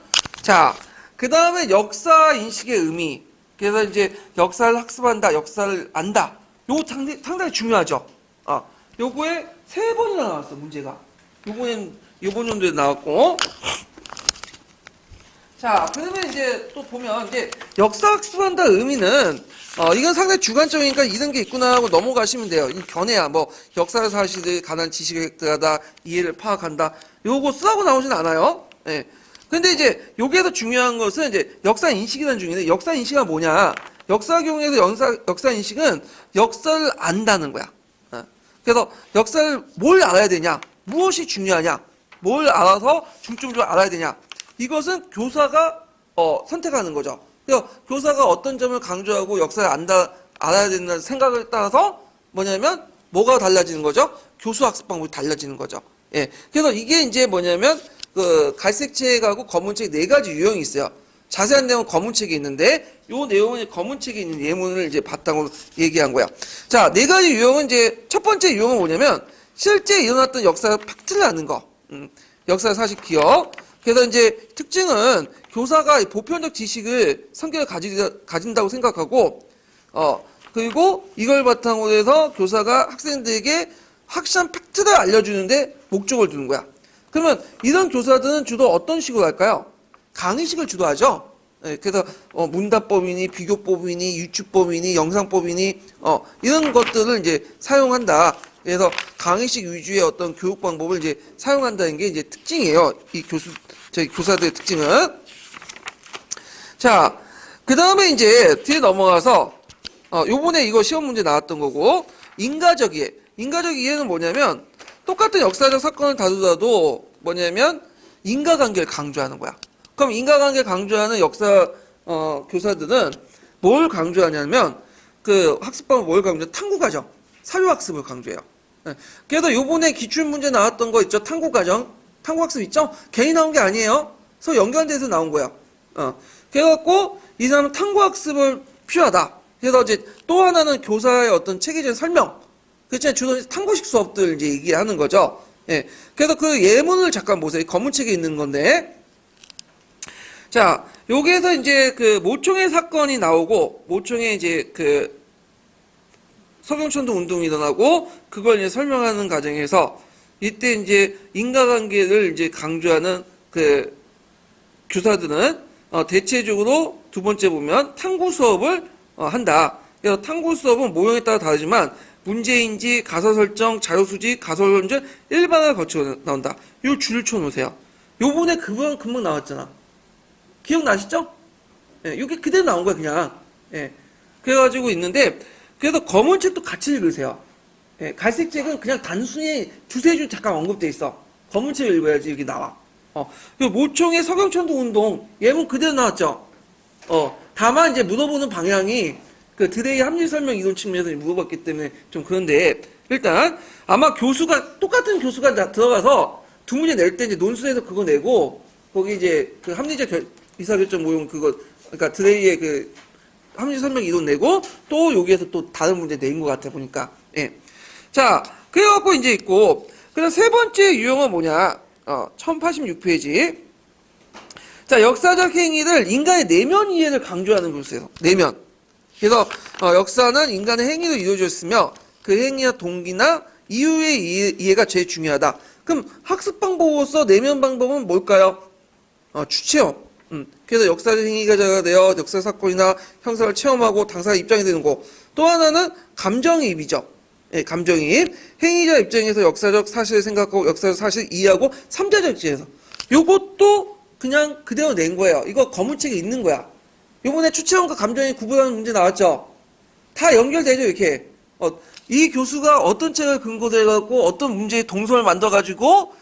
자, 그다음에 역사 인식의 의미. 그래서 이제 역사를 학습한다, 역사를 안다. 요거 상당히 중요하죠. 요거에 3번이나 나왔어 문제가. 요번 연도에 나왔고. 자, 그러면 이제 또 보면 이제 역사학습한다 의미는 이건 상당히 주관적이니까 이런 게 있구나 하고 넘어가시면 돼요. 이 견해야 뭐 역사 사실에 관한 지식에 들어가다 이해를 파악한다. 요거 쓰라고 나오진 않아요. 예. 근데 이제 여기에서 중요한 것은 이제 역사 인식이라는 중인데 역사 인식은 뭐냐? 역사 경우에서 역사 인식은 역사를 안다는 거야. 그래서 역사를 뭘 알아야 되냐? 무엇이 중요하냐? 뭘 알아서 중점적으로 알아야 되냐? 이것은 교사가 선택하는 거죠. 그래서 교사가 어떤 점을 강조하고 역사를 알아야 된다는 생각에 따라서 뭐냐면 뭐가 달라지는 거죠? 교수 학습 방법이 달라지는 거죠. 예. 그래서 이게 이제 뭐냐면 그 갈색 책하고 검은 책 네 가지 유형이 있어요. 자세한 내용은 검은 책에 있는데 요 내용은 검은 책에 있는 예문을 이제 바탕으로 얘기한 거야. 자, 네 가지 유형은 이제 첫 번째 유형은 뭐냐면 실제 일어났던 역사 팩트를 아는 거. 역사 사실 기억. 그래서 이제 특징은 교사가 보편적 지식을 성격을 가진다고 생각하고 그리고 이걸 바탕으로 해서 교사가 학생들에게 확실한 팩트를 알려주는데 목적을 두는 거야. 그러면 이런 교사들은 주로 어떤 식으로 할까요? 강의식을 주도하죠. 예, 그래서 문답법이니 비교법이니 유추법이니 영상법이니 이런 것들을 이제 사용한다. 그래서 강의식 위주의 어떤 교육 방법을 이제 사용한다는 게 이제 특징이에요. 이 저희 교사들의 특징은. 자, 그 다음에 이제 뒤에 넘어가서 요번에 이거 시험 문제 나왔던 거고 인가적 이해. 인가적 이해는 뭐냐면 똑같은 역사적 사건을 다루더라도 뭐냐면 인과관계를 강조하는 거야. 그럼 인과관계를 강조하는 역사 교사들은 뭘 강조하냐면 그 학습방법 뭘 강조해? 탐구과정, 사료학습을 강조해요. 네. 그래서 요번에 기출문제 나왔던 거 있죠? 탐구과정, 탐구학습 있죠? 괜히 나온 게 아니에요. 서로 연관돼서 나온 거야. 그래갖고 이 사람은 탐구학습을 필요하다. 그래서 이제 또 하나는 교사의 어떤 체계적인 설명. 그렇잖아요. 주로 탐구식 수업들 이제 얘기하는 거죠. 예. 그래서 그 예문을 잠깐 보세요. 검은 책에 있는 건데. 자, 여기에서 이제 그 모총의 사건이 나오고, 모총의 이제 그 서경천도 운동이 일어나고, 그걸 이제 설명하는 과정에서, 이때 이제 인과관계를 이제 강조하는 그 교사들은, 대체적으로 두 번째 보면 탐구 수업을 한다. 그래서 탐구 수업은 모형에 따라 다르지만, 문제인지, 가사 설정, 자료 수집, 가설 논증, 일반화를 거치고 나온다. 요 줄을 쳐놓으세요. 요번에 금방 나왔잖아. 기억나시죠? 예, 이게 그대로 나온 거야, 그냥. 예. 그래가지고 있는데, 그래서 검은 책도 같이 읽으세요. 예, 갈색 책은 그냥 단순히 두세 줄 잠깐 언급돼 있어. 검은 책을 읽어야지 여기 나와. 모총의 서경천도 운동, 예문 그대로 나왔죠? 다만 이제 물어보는 방향이 그 드레이 합리 설명 이론 측면에서 물어봤기 때문에 좀 그런데, 일단, 아마 똑같은 교수가 들어가서 두 문제 낼 때 이제 논술에서 그거 내고, 거기 이제 그 합리적 의사결정 모형 그러니까 드레이의 그 합리 설명 이론 내고 또 여기에서 또 다른 문제 낸 것 같아 보니까. 예. 자, 그래갖고 이제 있고, 그럼 세 번째 유형은 뭐냐? 1086페이지. 자, 역사적 행위를 인간의 내면 이해를 강조하는 글쎄요. 내면. 그래서 역사는 인간의 행위로 이루어졌으며 그 행위와 동기나 이유의 이해가 제일 중요하다. 그럼 학습 방법으로서 내면 방법은 뭘까요? 주체험. 그래서 역사적 행위가 되어 역사 사건이나 형사를 체험하고 당사자 입장이 되는 거. 또 하나는 감정이입이죠. 예, 감정이입. 행위자 입장에서 역사적 사실을 생각하고 역사적 사실을 이해하고 삼자적 입장에서. 요것도 그냥 그대로 낸 거예요. 이거 검은 책에 있는 거야. 요번에 추체험과 감정이 구분하는 문제 나왔죠? 다 연결되죠, 이렇게. 이 교수가 어떤 책을 근거로 해갖고 어떤 문제의 동선을 만들어가지고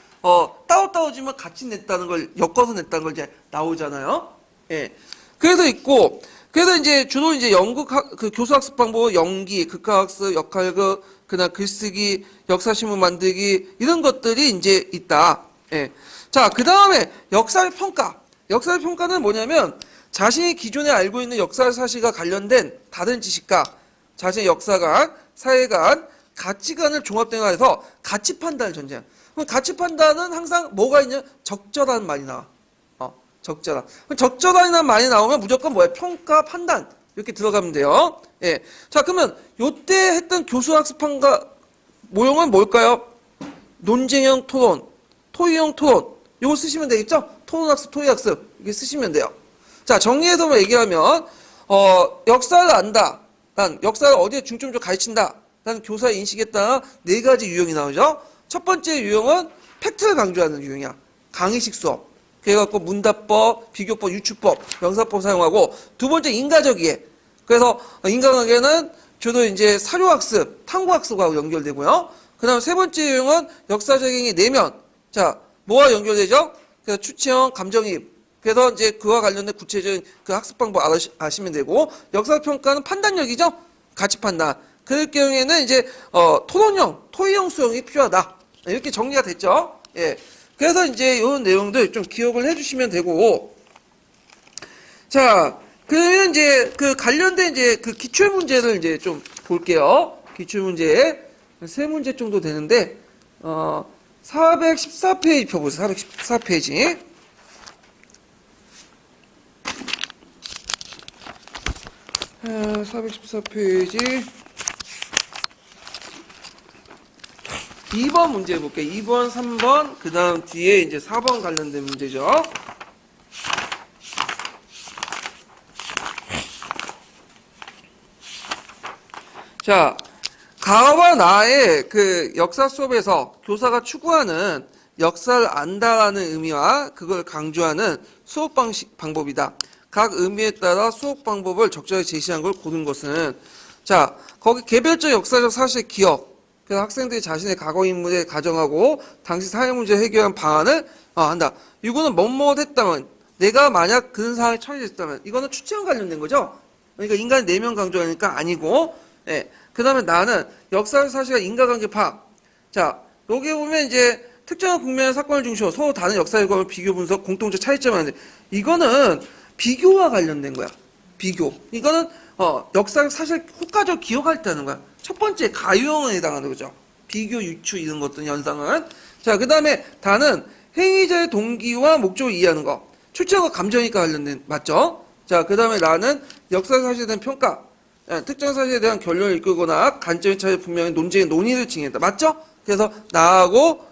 따로따로지만 같이 냈다는 걸, 엮어서 냈다는 걸 이제 나오잖아요. 예. 그래서 있고, 그래서 이제 주로 이제 그 교수학습 방법, 연기, 극화학습, 역할극, 그다음 글쓰기, 역사신문 만들기, 이런 것들이 이제 있다. 예. 자, 그 다음에 역사의 평가. 역사의 평가는 뭐냐면, 자신이 기존에 알고 있는 역사 사실과 관련된 다른 지식과 자신의 역사관, 사회관, 가치관을 종합대응해서 가치 판단을 전제한. 그럼 가치 판단은 항상 뭐가 있냐? 적절한 말이 나와. 적절한. 적절한이라는 말이 나오면 무조건 뭐야? 평가, 판단. 이렇게 들어가면 돼요. 예. 자, 그러면 요때 했던 교수학습 평가 모형은 뭘까요? 논쟁형 토론, 토의형 토론. 이거 쓰시면 되겠죠? 토론학습, 토의학습 이렇게 쓰시면 돼요. 자, 정리해서 얘기하면 역사를 안다. 난 역사를 어디에 중점적으로 가르친다. 라는 교사의 인식에 따라 네 가지 유형이 나오죠. 첫 번째 유형은 팩트를 강조하는 유형이야. 강의식 수업. 그래갖고 문답법, 비교법, 유추법, 명사법 사용하고 두 번째 인가적이에. 그래서 인간관계는 주로 이제 사료학습, 탐구학습하고 연결되고요. 그 다음 세 번째 유형은 역사적인 내면. 자, 뭐와 연결되죠? 그래서 추천, 감정이입. 그래서 이제 그와 관련된 구체적인 그 학습 방법 아시면 되고, 역사평가는 판단력이죠? 가치 판단. 그럴 경우에는 이제, 토론형, 토의형 수용이 필요하다. 이렇게 정리가 됐죠? 예. 그래서 이제 이런 내용들 좀 기억을 해주시면 되고, 자, 그러면 이제 그 관련된 이제 그 기출 문제를 이제 좀 볼게요. 기출 문제. 세 문제 정도 되는데, 414페이지 펴보세요. 414페이지. 414페이지. 2번 문제 볼게요. 2번, 3번, 그 다음 뒤에 이제 4번 관련된 문제죠. 자, 가와 나의 그 역사 수업에서 교사가 추구하는 역사를 안다라는 의미와 그걸 강조하는 수업 방법이다. 각 의미에 따라 수업 방법을 적절히 제시한 걸 고른 것은, 자, 거기 개별적 역사적 사실의 기억, 그래서 학생들이 자신의 과거 인물에 가정하고 당시 사회 문제 해결한 방안을 한다. 이거는 뭐뭐 했다면, 내가 만약 그런 상황에 처해졌다면, 이거는 추천 관련된 거죠. 그러니까 인간 내면 강조하니까 아니고, 예. 그 다음에 나는 역사적 사실과 인과관계 파악. 자, 여기 보면 이제 특정한 국면의 사건을 중심으로 서로 다른 역사의 경험을 비교 분석, 공통적 차이점을 하는데, 이거는 비교와 관련된 거야. 비교. 이거는 역사적 사실 효과적으로 기억할 때 하는 거야. 첫 번째 가유형에 해당하는 거죠. 비교, 유추 이런 것들 현상은. 자, 그 다음에 다는 행위자의 동기와 목적을 이해하는 거. 출처과 감정이니까 관련된, 맞죠? 자, 그 다음에 나는 역사 사실에 대한 평가. 특정 사실에 대한 결론을 이끌거나 관점의 차이 분명히 논쟁의 논의를 징했다. 맞죠? 그래서 나하고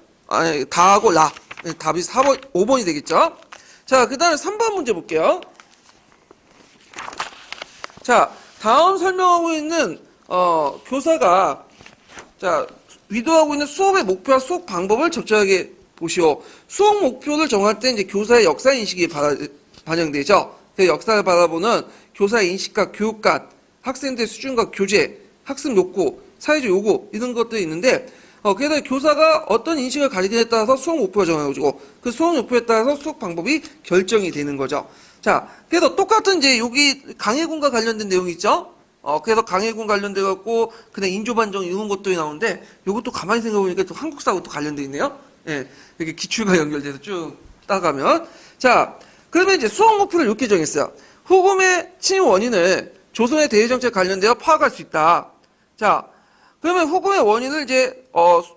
다하고 나. 답이 4번, 5번이 되겠죠? 자, 그 다음에 3번 문제 볼게요. 자, 다음 설명하고 있는 교사가 자 위도하고 있는 수업의 목표와 수업 방법을 적절하게 보시오. 수업 목표를 정할 때 이제 교사의 역사 인식이 반영되죠. 그 역사를 바라보는 교사의 인식과 교육관, 학생들의 수준과 교재, 학습 욕구, 사회적 요구 이런 것들이 있는데 그래서 교사가 어떤 인식을 가지느냐에 따라서 수업 목표가 정해지고 그 수업 목표에 따라서 수업 방법이 결정이 되는 거죠. 자, 그래서 똑같은 이제 여기 강해군과 관련된 내용이 있죠. 그래서 강해군 관련돼 갖고 그냥 인조반정 이런 것들이 나오는데 이것도 가만히 생각해 보니까 또 한국사하고 또 관련돼 있네요. 예, 이렇게 기출과 연결돼서 쭉 따가면 자, 그러면 이제 수업 목표를 이렇게 정했어요. 후금의 침입 원인을 조선의 대외정책 관련되어 파악할 수 있다. 자, 그러면 후금의 원인을 이제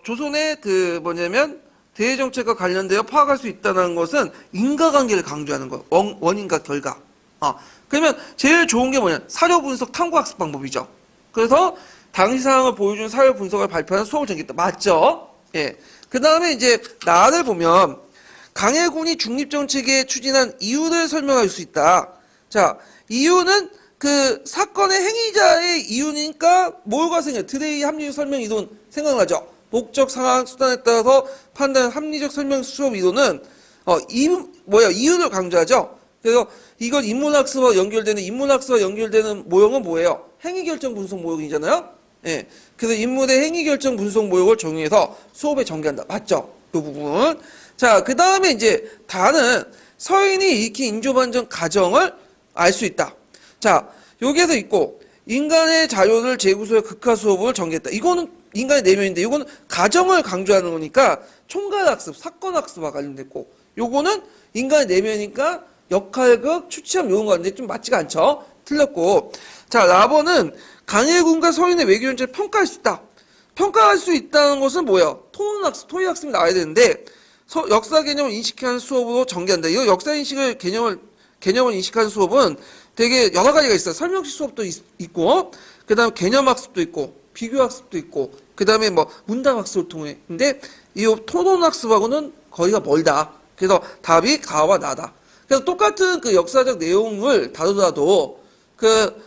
조선의 그 뭐냐면 대외정책과 관련되어 파악할 수 있다는 것은 인과관계를 강조하는 거예요. 원인과 결과. 그러면 제일 좋은 게 뭐냐? 사료 분석 탐구학습 방법이죠. 그래서 당시 상황을 보여주는 사료 분석을 발표하는 수업을 정했다. 맞죠? 예. 그 다음에 이제 나를 보면 강해군이 중립정책에 추진한 이유를 설명할 수 있다. 자, 이유는 그 사건의 행위자의 이유니까 뭘과 생겨? 드레이 합리적 설명 이론 생각나죠? 목적, 상황, 수단에 따라서 판단한 합리적 설명 수업 이론은 이유를 강조하죠. 그래서 이건 인문학습과 연결되는 모형은 뭐예요? 행위결정 분석 모형이잖아요. 예. 그래서 인문의 행위결정 분석 모형을 정의해서 수업에 전개한다. 맞죠? 그 부분. 자, 그 다음에 이제 다는 서인이 일으킨 인조반정 가정을 알 수 있다. 자, 여기에서 있고 인간의 자유를 재구조의 극화 수업을 전개했다. 이거는 인간의 내면인데 이거는 가정을 강조하는 거니까 총괄학습, 사건학습과 관련됐고 요거는 인간의 내면이니까 역할극, 추치함 이런 거 같은데 좀 맞지가 않죠? 틀렸고 자, 라버는 강해군과 서인의 외교연체를 평가할 수 있다. 평가할 수 있다는 것은 뭐예요? 토론학습, 토의학습이 나와야 되는데 역사 개념을 인식하는 수업으로 전개한다. 이거 역사 인식을 개념을 인식하는 수업은 되게 여러 가지가 있어요. 설명식 수업도 있고, 그 다음에 개념학습도 있고, 비교학습도 있고, 그 다음에 뭐 문답학습을 통해. 근데 이 토론학습하고는 거리가 멀다. 그래서 답이 가와 나다. 그래서 똑같은 그 역사적 내용을 다루더라도 그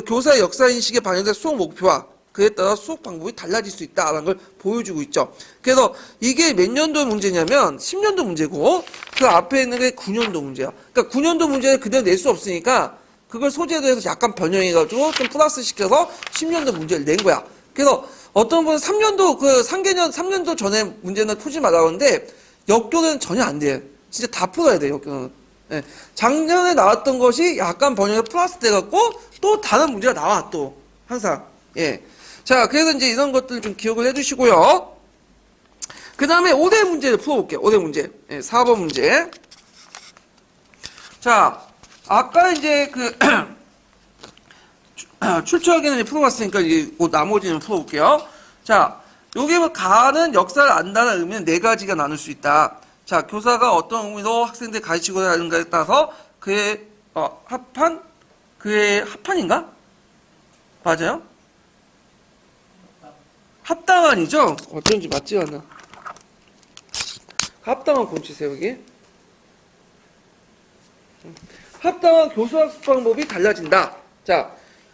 교사의 역사 인식에 반영된 수업 목표와 그에 따라 수업 방법이 달라질 수 있다라는 걸 보여주고 있죠. 그래서 이게 몇 년도 문제냐면 10년도 문제고 그 앞에 있는 게 9년도 문제야. 그러니까 9년도 문제를 그대로 낼 수 없으니까 그걸 소재로 해서 약간 변형해가지고 좀 플러스 시켜서 10년도 문제를 낸 거야. 그래서 어떤 분은 3년도 그 3년도 전에 문제는 풀지 말라고 하는데 역교는 전혀 안 돼. 진짜 다 풀어야 돼, 역교는. 예. 작년에 나왔던 것이 약간 번역이 플러스 돼갖고 또 다른 문제가 나와, 또. 항상. 예. 자, 그래서 이제 이런 것들 좀 기억을 해주시고요. 그 다음에 5대 문제를 풀어볼게요. 5대 문제. 예, 4번 문제. 자, 아까 이제 출처하기는 풀어봤으니까 이제 나머지는 풀어볼게요. 자, 여기 뭐 가는 역사를 안다는 의미는 네 가지가 나눌 수 있다. 자, 교사가 어떤 의미로 학생들 가르치고 하는가에 따라서 그의 그의 합판인가? 맞아요? 합당한이죠? 어쩐지 맞지 않나? 합당한 곤치세요, 여기. 합당한 교수학습 방법이 달라진다. 자,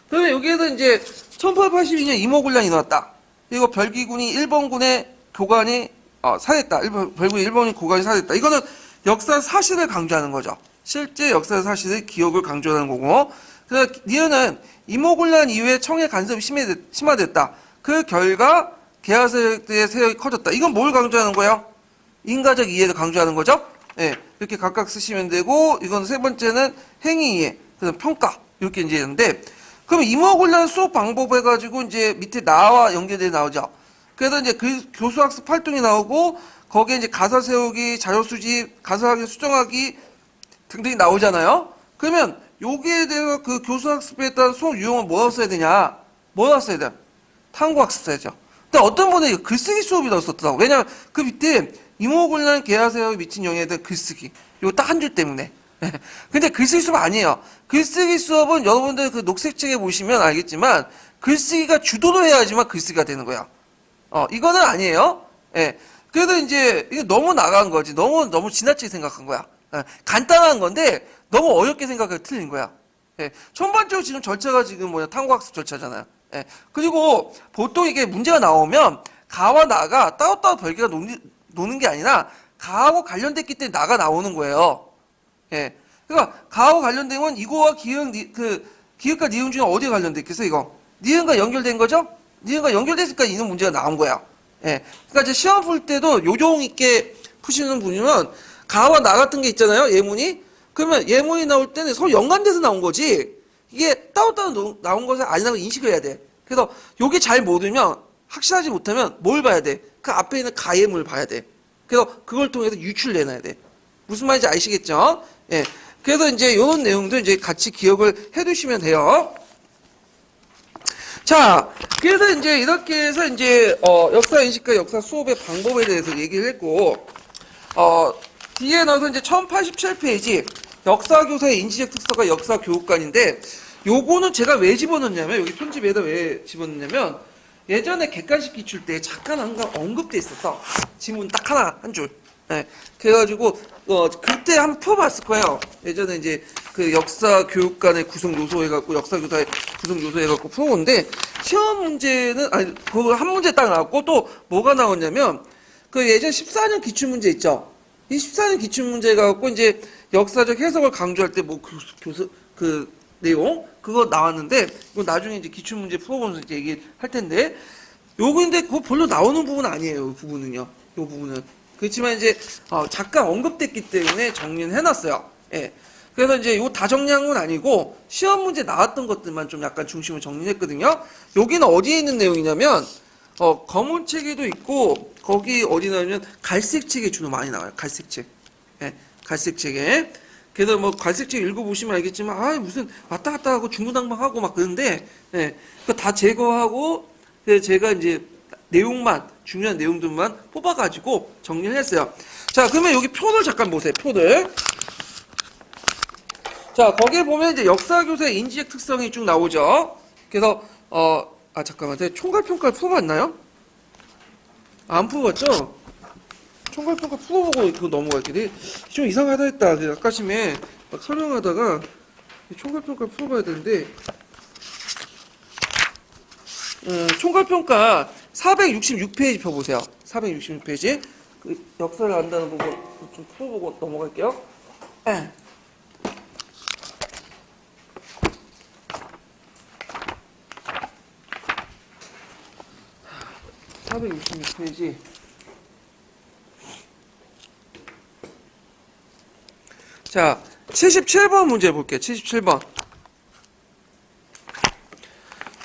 그러면 여기에서 이제 1882년 임오군란이 일어났다. 그리고 별기군이 일본군의 교관이 살해했다. 별군이 일본군 교관이 살해했다. 이거는 역사 사실을 강조하는 거죠. 실제 역사 사실의 기억을 강조하는 거고. 그래서 니은은 임오군란 이후에 청의 간섭이 심화됐다. 그 결과 개화 세력들의 세력이 커졌다. 이건 뭘 강조하는 거예요? 인가적 이해를 강조하는 거죠. 네, 이렇게 각각 쓰시면 되고, 이건 세 번째는 행위 이해, 그다음 평가 이렇게 이제 있는데, 그럼 임오군란 수업 방법 해가지고 이제 밑에 나와 연계돼 나오죠. 그래서 이제 그 교수학습 활동이 나오고 거기에 이제 가사 세우기, 자료 수집, 가사하기, 수정하기 등등이 나오잖아요. 그러면 여기에 대해서 그 교수학습에 따른 수업 유형은 뭐라고 써야 되냐? 뭐라고 써야 돼? 탐구학습 써야죠. 근데 어떤 분은 이거 글쓰기 수업이라고 썼더라고. 왜냐면 그 밑에 임오군란 개화세력에 미친 영향에 대한 글쓰기. 이거 딱 한 줄 때문에. 근데 글쓰기 수업 아니에요. 글쓰기 수업은 여러분들 그 녹색책에 보시면 알겠지만 글쓰기가 주도를 해야지만 글쓰기가 되는 거야. 이거는 아니에요. 예. 그래도 이제 이게 너무 나간 거지. 너무 지나치게 생각한 거야. 예. 간단한 건데 너무 어렵게 생각해서 틀린 거야. 예. 전반적으로 지금 절차가 지금 탐구학습 절차잖아요. 예. 그리고 보통 이게 문제가 나오면 가와 나가 따로따로 별개가 노는 게 아니라 가하고 관련됐기 때문에 나가 나오는 거예요. 예. 그러니까 가하고 관련된 건 이거와 기역과 니은 중에 어디에 관련됐겠어 이거? 니은과 연결된 거죠? 니은과 연결됐으니까 이런 문제가 나온 거야. 예. 그러니까 이제 시험 풀 때도 요령 있게 푸시는 분이면 가와 나 같은 게 있잖아요. 예문이. 그러면 예문이 나올 때는 서로 연관돼서 나온 거지. 이게 따로따로 나온 것을 아니라고 인식을 해야 돼. 그래서 요게 잘 모르면 확실하지 못하면 뭘 봐야 돼? 그 앞에 있는 가예문을 봐야 돼. 그래서 그걸 통해서 유추를 내놔야 돼. 무슨 말인지 아시겠죠? 예. 그래서 이제 이런 내용도 이제 같이 기억을 해두시면 돼요. 자, 그래서 이제 이렇게 해서 이제 역사 인식과 역사 수업의 방법에 대해서 얘기를 했고, 뒤에 나와서 이제 1087페이지 역사 교사의 인지적 특성과 역사 교육관인데, 요거는 제가 왜 집어넣냐면 여기 편집에다 왜 집어넣냐면 예전에 객관식 기출 때 잠깐 한가 언급돼 있었어. 지문 딱 하나 한 줄. 네. 그래가지고 그때 한번 풀어봤을 거예요. 예전에 이제 그 역사 교육관의 구성 요소 해갖고 역사 교사의 구성 요소 해갖고 풀어본데 시험 문제는 아니 그거 한 문제 딱 나왔고 또 뭐가 나왔냐면 그 예전 14년 기출 문제 있죠. 이 14년 기출 문제 갖고 이제 역사적 해석을 강조할 때 뭐 교수 그 내용 그거 나왔는데 이거 나중에 이제 기출 문제 풀어보면서 이제 얘기할 텐데 요거인데 그거 별로 나오는 부분 아니에요. 이 부분은요. 요 부분은 그렇지만 이제 잠깐 언급됐기 때문에 정리는 해놨어요. 예. 그래서 이제 요 다 정리한 건 아니고 시험 문제 나왔던 것들만 좀 약간 중심을 정리했거든요. 여기는 어디에 있는 내용이냐면 검은 책에도 있고 거기 어디 나오면 갈색 책에 주로 많이 나와요. 갈색 책. 예. 갈색 책에. 그래서 뭐 갈색책 읽어보시면 알겠지만 무슨 왔다 갔다 하고 중구난방하고 막 그런데 예, 그거 다 제거하고 제가 이제 내용만 중요한 내용들만 뽑아가지고 정리를 했어요. 자 그러면 여기 표를 잠깐 보세요. 표를. 자 거기에 보면 이제 역사교사의 인지적 특성이 쭉 나오죠. 그래서 잠깐만 제가 총괄평가를 풀어봤나요? 안 풀어봤죠? 총괄평가 풀어보고 그거 넘어갈게. 좀 이상하다 했다. 아까 심에 막 설명하다가 총괄평가 풀어봐야 되는데, 총괄평가 466페이지 펴보세요. 466페이지. 그 역사를 안다는 부분 좀 풀어보고 넘어갈게요. 466페이지. 자, 77번 문제 볼게요. 77번.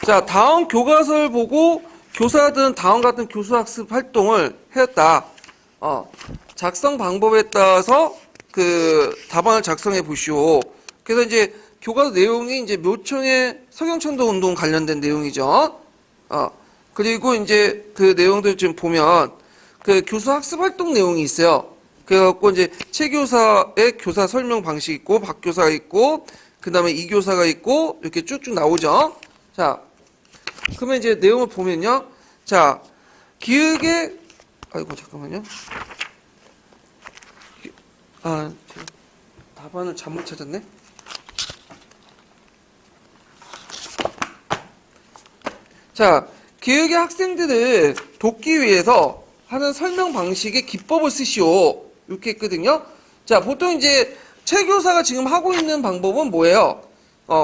자, 다음 교과서를 보고 교사들은 다음 같은 교수학습 활동을 했다. 작성 방법에 따라서 그 답안을 작성해 보시오. 그래서 이제 교과서 내용이 이제 묘청의 서경천도 운동 관련된 내용이죠. 그리고 이제 그 내용들 좀 보면 그 교수 학습 활동 내용이 있어요. 그래갖고 이제 최 교사의 교사 설명 방식 있고, 박 교사가 있고, 그 다음에 이 교사가 있고, 이렇게 쭉쭉 나오죠. 자, 그러면 이제 내용을 보면요. 자, 기획의, 아이고, 잠깐만요. 제가 답안을 잘못 찾았네. 자, 기획의 학생들을 돕기 위해서 하는 설명 방식의 기법을 쓰시오. 이렇게 했거든요. 자, 보통 이제 최 교사가 지금 하고 있는 방법은 뭐예요?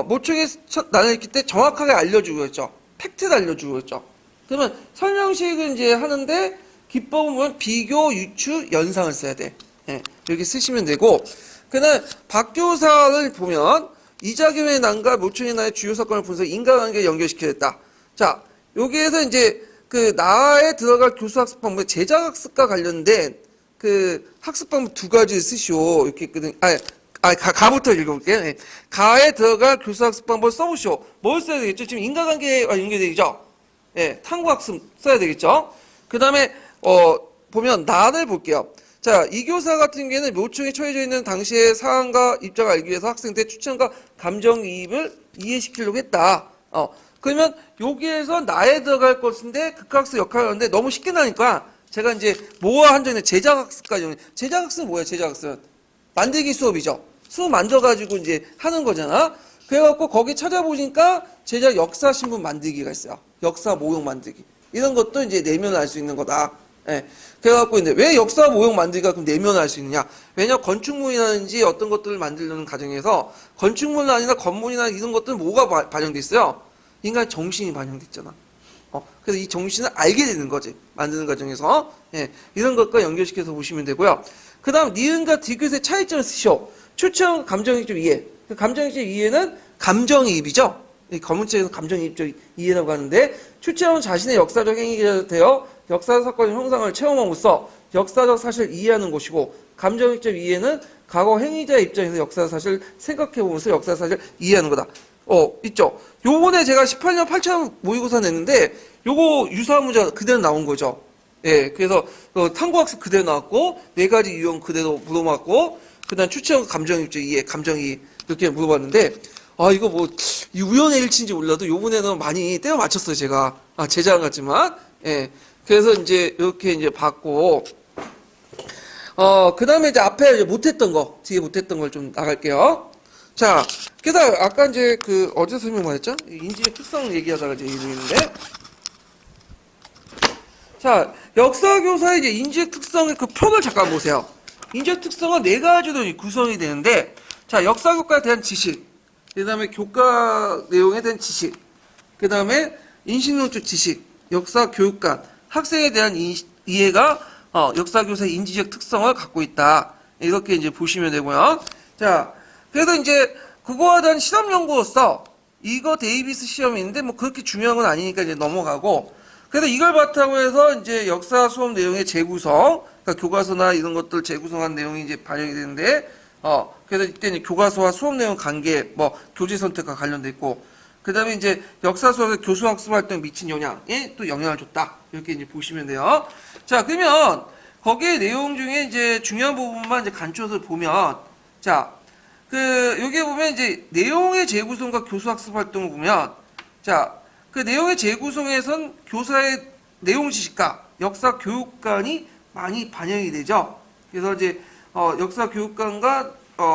모총에 나눠있기 때 정확하게 알려주고 있죠. 팩트를 알려주고 있죠. 그러면 설명식을 이제 하는데 기법은 뭐냐면 비교, 유추, 연상을 써야 돼. 예, 이렇게 쓰시면 되고, 그다음 박 교사를 보면 이자겸의 난과 모총의 난의 주요 사건을 분석, 인과관계에 연결시켜야 됐다. 자, 여기에서 이제 그 나에 들어갈 교수 학습 방법, 제작 학습과 관련된 그 학습 방법 두 가지를 쓰시오. 이렇게 했거든. 가부터 읽어볼게요. 네. 가에 들어갈 교수 학습 방법을 써보시오. 뭘 써야 되겠죠? 지금 인과관계와 연결되죠? 예, 탐구 학습 써야 되겠죠? 그 다음에, 보면 나를 볼게요. 자, 이 교사 같은 경우에는 묘청에 처해져 있는 당시의 상황과 입장을 알기 위해서 학생들의 추천과 감정이입을 이해시키려고 했다. 그러면 여기에서 나에 들어갈 것인데 극학습 역할을 하는데 너무 쉽게 나니까 제가 이제 뭐와 한정에 제작학습까지. 제작학습은 뭐예요? 제작학습은 만들기 수업이죠. 수업 만져가지고 이제 하는 거잖아. 그래갖고 거기 찾아보니까 제작 역사 신문 만들기가 있어요. 역사 모형 만들기. 이런 것도 이제 내면을 알 수 있는 거다. 예. 그래갖고 이제 왜 역사 모형 만들기가 그럼 내면을 알 수 있느냐? 왜냐 건축물이라든지 어떤 것들을 만들려는 과정에서 건축물이나 건물이나 이런 것들은 뭐가 반영돼 있어요? 인간 정신이 반영됐잖아. 그래서 이 정신을 알게 되는 거지. 만드는 과정에서. 예, 이런 것과 연결시켜서 보시면 되고요. 그 다음, 니은과 디귿의 차이점을 쓰시오. 추천, 감정이입적 이해. 그 감정이입적 이해는 감정이입이죠. 이 검은책에서 감정이입적 이해라고 하는데, 추천은 자신의 역사적 행위가 되어 역사 사건의 형상을 체험함으로써 역사적 사실을 이해하는 것이고, 감정이입적 이해는 과거 행위자의 입장에서 역사 사실을 생각해보면서 역사 사실을 이해하는 거다. 있죠. 요번에 제가 18년 8천 모의고사 냈는데, 요거 유사문제 그대로 나온 거죠. 예, 그래서, 탐구학습 그대로 나왔고, 네 가지 유형 그대로 물어봤고, 그 다음 추천 감정입적 이해, 감정이 이렇게 물어봤는데, 이거 뭐, 이 우연의 일치인지 몰라도 요번에는 많이 때려 맞췄어요, 제가. 제자랑 같지만. 예. 그래서 이제, 이렇게 이제 봤고, 그 다음에 이제 앞에 이제 못했던 거, 뒤에 못했던 걸 좀 나갈게요. 자, 그다음 아까 이제 그 어제 설명 말했죠? 인지의 특성 얘기하다가 이제 이러는데, 자, 역사교사의 이제 인지의 특성의 그 표를 잠깐 보세요. 인지의 특성은 네 가지로 구성이 되는데, 자, 역사교과에 대한 지식, 그다음에 교과 내용에 대한 지식, 그다음에 인식론적 지식, 역사교육관, 학생에 대한 이해가 역사교사의 인지적 특성을 갖고 있다. 이렇게 이제 보시면 되고요. 자. 그래서 이제 그거에 대한 실험 연구로서 이거 데이비스 시험이 있는데 뭐 그렇게 중요한 건 아니니까 이제 넘어가고, 그래서 이걸 바탕으로 해서 이제 역사 수업 내용의 재구성, 그러니까 교과서나 이런 것들 재구성한 내용이 이제 반영이 되는데, 그래서 이때는 교과서와 수업 내용 관계, 뭐 교재 선택과 관련돼 있고, 그 다음에 이제 역사 수업의 교수 학습 활동에 미친 영향에 또 영향을 줬다. 이렇게 이제 보시면 돼요. 자, 그러면 거기에 내용 중에 이제 중요한 부분만 이제 간추려서 보면, 자, 여기에 보면 이제 내용의 재구성과 교수 학습 활동을 보면, 자, 그 내용의 재구성에선 교사의 내용 지식과 역사 교육관이 많이 반영이 되죠. 그래서 이제 역사 교육관과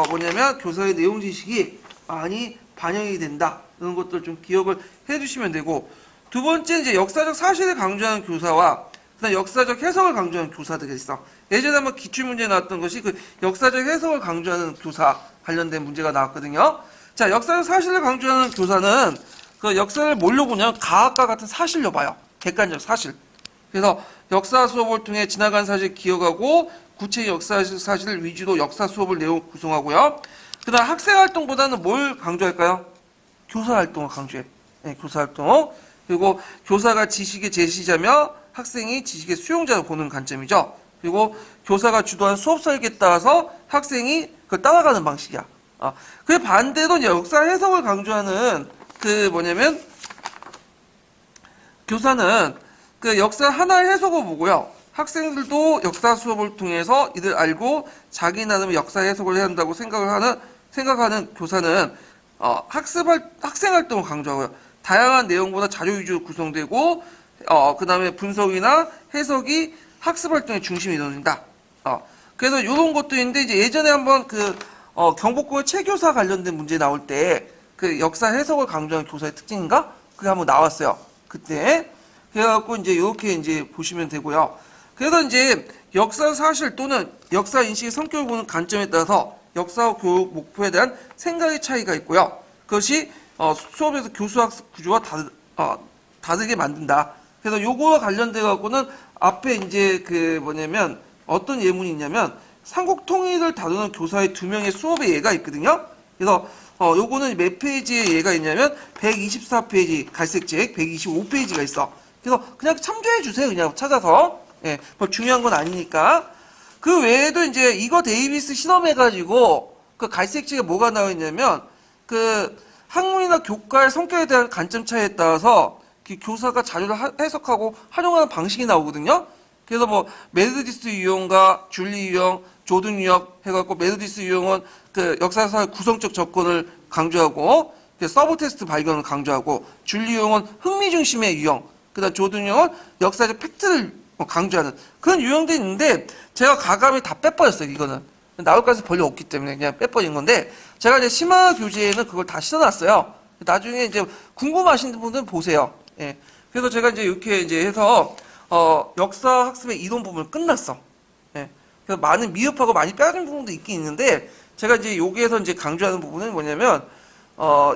뭐냐면 교사의 내용 지식이 많이 반영이 된다. 이런 것들 좀 기억을 해두시면 되고, 두 번째 이제 역사적 사실을 강조하는 교사와 그다음 역사적 해석을 강조하는 교사들이 있어. 예전에 한번 기출문제 나왔던 것이 그 역사적 해석을 강조하는 교사 관련된 문제가 나왔거든요. 자, 역사적 사실을 강조하는 교사는 그 역사를 뭘로 보냐면 가학과 같은 사실로 봐요. 객관적 사실. 그래서 역사 수업을 통해 지나간 사실을 기억하고 구체 역사 사실을 위주로 역사 수업을 내용 구성하고요. 그다음 학생 활동보다는 뭘 강조할까요? 교사 활동을 강조해. 네, 교사 활동. 그리고 교사가 지식의 제시자며 학생이 지식의 수용자로 보는 관점이죠. 그리고 교사가 주도한 수업 설계에 따라서 학생이 그걸 따라가는 방식이야. 그 반대로 이제 역사 해석을 강조하는 그 뭐냐면 교사는 그 역사 하나의 해석을 보고요. 학생들도 역사 수업을 통해서 이들 알고 자기 나름의 역사 해석을 해야 한다고 생각하는 교사는 학생 활동을 강조하고요. 다양한 내용보다 자료 위주로 구성되고 그 다음에 분석이나 해석이 학습 활동의 중심이 되어진다. 그래서 이런 것도 있는데 이제 예전에 한번 그 경복궁의 체교사 관련된 문제 나올 때 그 역사 해석을 강조하는 교사의 특징인가? 그게 한번 나왔어요. 그때. 그래갖고 이제 이렇게 이제 보시면 되고요. 그래서 이제 역사 사실 또는 역사 인식의 성격을 보는 관점에 따라서 역사 교육 목표에 대한 생각의 차이가 있고요. 그것이 수업에서 교수학습 구조와 다르게 만든다. 그래서 요거와 관련돼 갖고는 앞에 이제 그 뭐냐면 어떤 예문이 있냐면 삼국 통일을 다루는 교사의 2명의 수업의 예가 있거든요. 그래서 요거는 몇 페이지의 예가 있냐면 124페이지 갈색책 125페이지가 있어. 그래서 그냥 참조해 주세요. 그냥 찾아서. 예, 뭐 중요한 건 아니니까. 그 외에도 이제 이거 데이비스 실험해가지고 그 갈색책에 뭐가 나와 있냐면 그 학문이나 교과의 성격에 대한 관점 차이에 따라서 그 교사가 자료를 해석하고 활용하는 방식이 나오거든요. 그래서 뭐 메르디스 유형과 줄리 유형, 조든 유형 해갖고 메르디스 유형은 그 역사사 구성적 접근을 강조하고 서브 테스트 발견을 강조하고 줄리 유형은 흥미 중심의 유형, 그다음 조든 유형은 역사적 팩트를 강조하는 그런 유형도 있는데 제가 가감히 다 빼버렸어요. 이거는 나올 가능성이 별로 없기 때문에 그냥 빼버린 건데 제가 이제 심화 교재에는 그걸 다 실어놨어요. 나중에 이제 궁금하신 분들은 보세요. 예. 그래서 제가 이제 이렇게 이제 해서 역사 학습의 이론 부분을 끝났어. 예. 그래서 많은 미흡하고 많이 빼진 부분도 있긴 있는데 제가 이제 여기에서 이제 강조하는 부분은 뭐냐면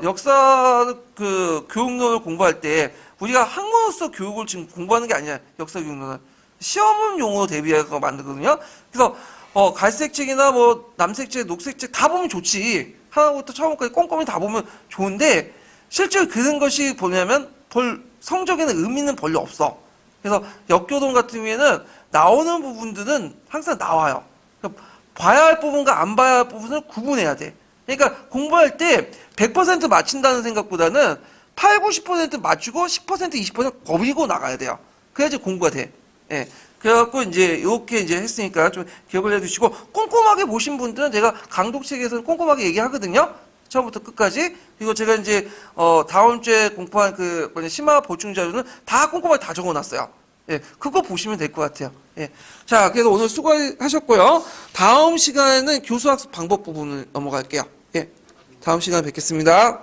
역사 그 교육론을 공부할 때 우리가 학문으로서 교육을 지금 공부하는 게 아니야. 역사 교육론은 시험 용어로 대비해서 만들거든요. 그래서 갈색책이나 뭐 남색책, 녹색책 다 보면 좋지. 하나부터 처음까지 꼼꼼히 다 보면 좋은데 실제로 그런 것이 뭐냐면 성적에는 의미는 별로 없어. 그래서 역교동 같은 경우에는 나오는 부분들은 항상 나와요. 그러니까 봐야 할 부분과 안 봐야 할 부분을 구분해야 돼. 그러니까 공부할 때 100% 맞춘다는 생각보다는 8, 90% 맞추고 10%, 20% 버리고 나가야 돼요. 그래야지 공부가 돼. 예. 그래갖고 이제 이렇게 이제 했으니까 좀 기억을 해두시고 꼼꼼하게 보신 분들은 제가 강독책에서는 꼼꼼하게 얘기하거든요. 처음부터 끝까지. 그리고 제가 이제 다음 주에 공부한 그 심화 보충 자료는 다 꼼꼼하게 다 적어놨어요. 예, 그거 보시면 될 것 같아요. 예. 자, 그래서 오늘 수고하셨고요. 다음 시간에는 교수학습 방법 부분을 넘어갈게요. 예. 다음 시간에 뵙겠습니다.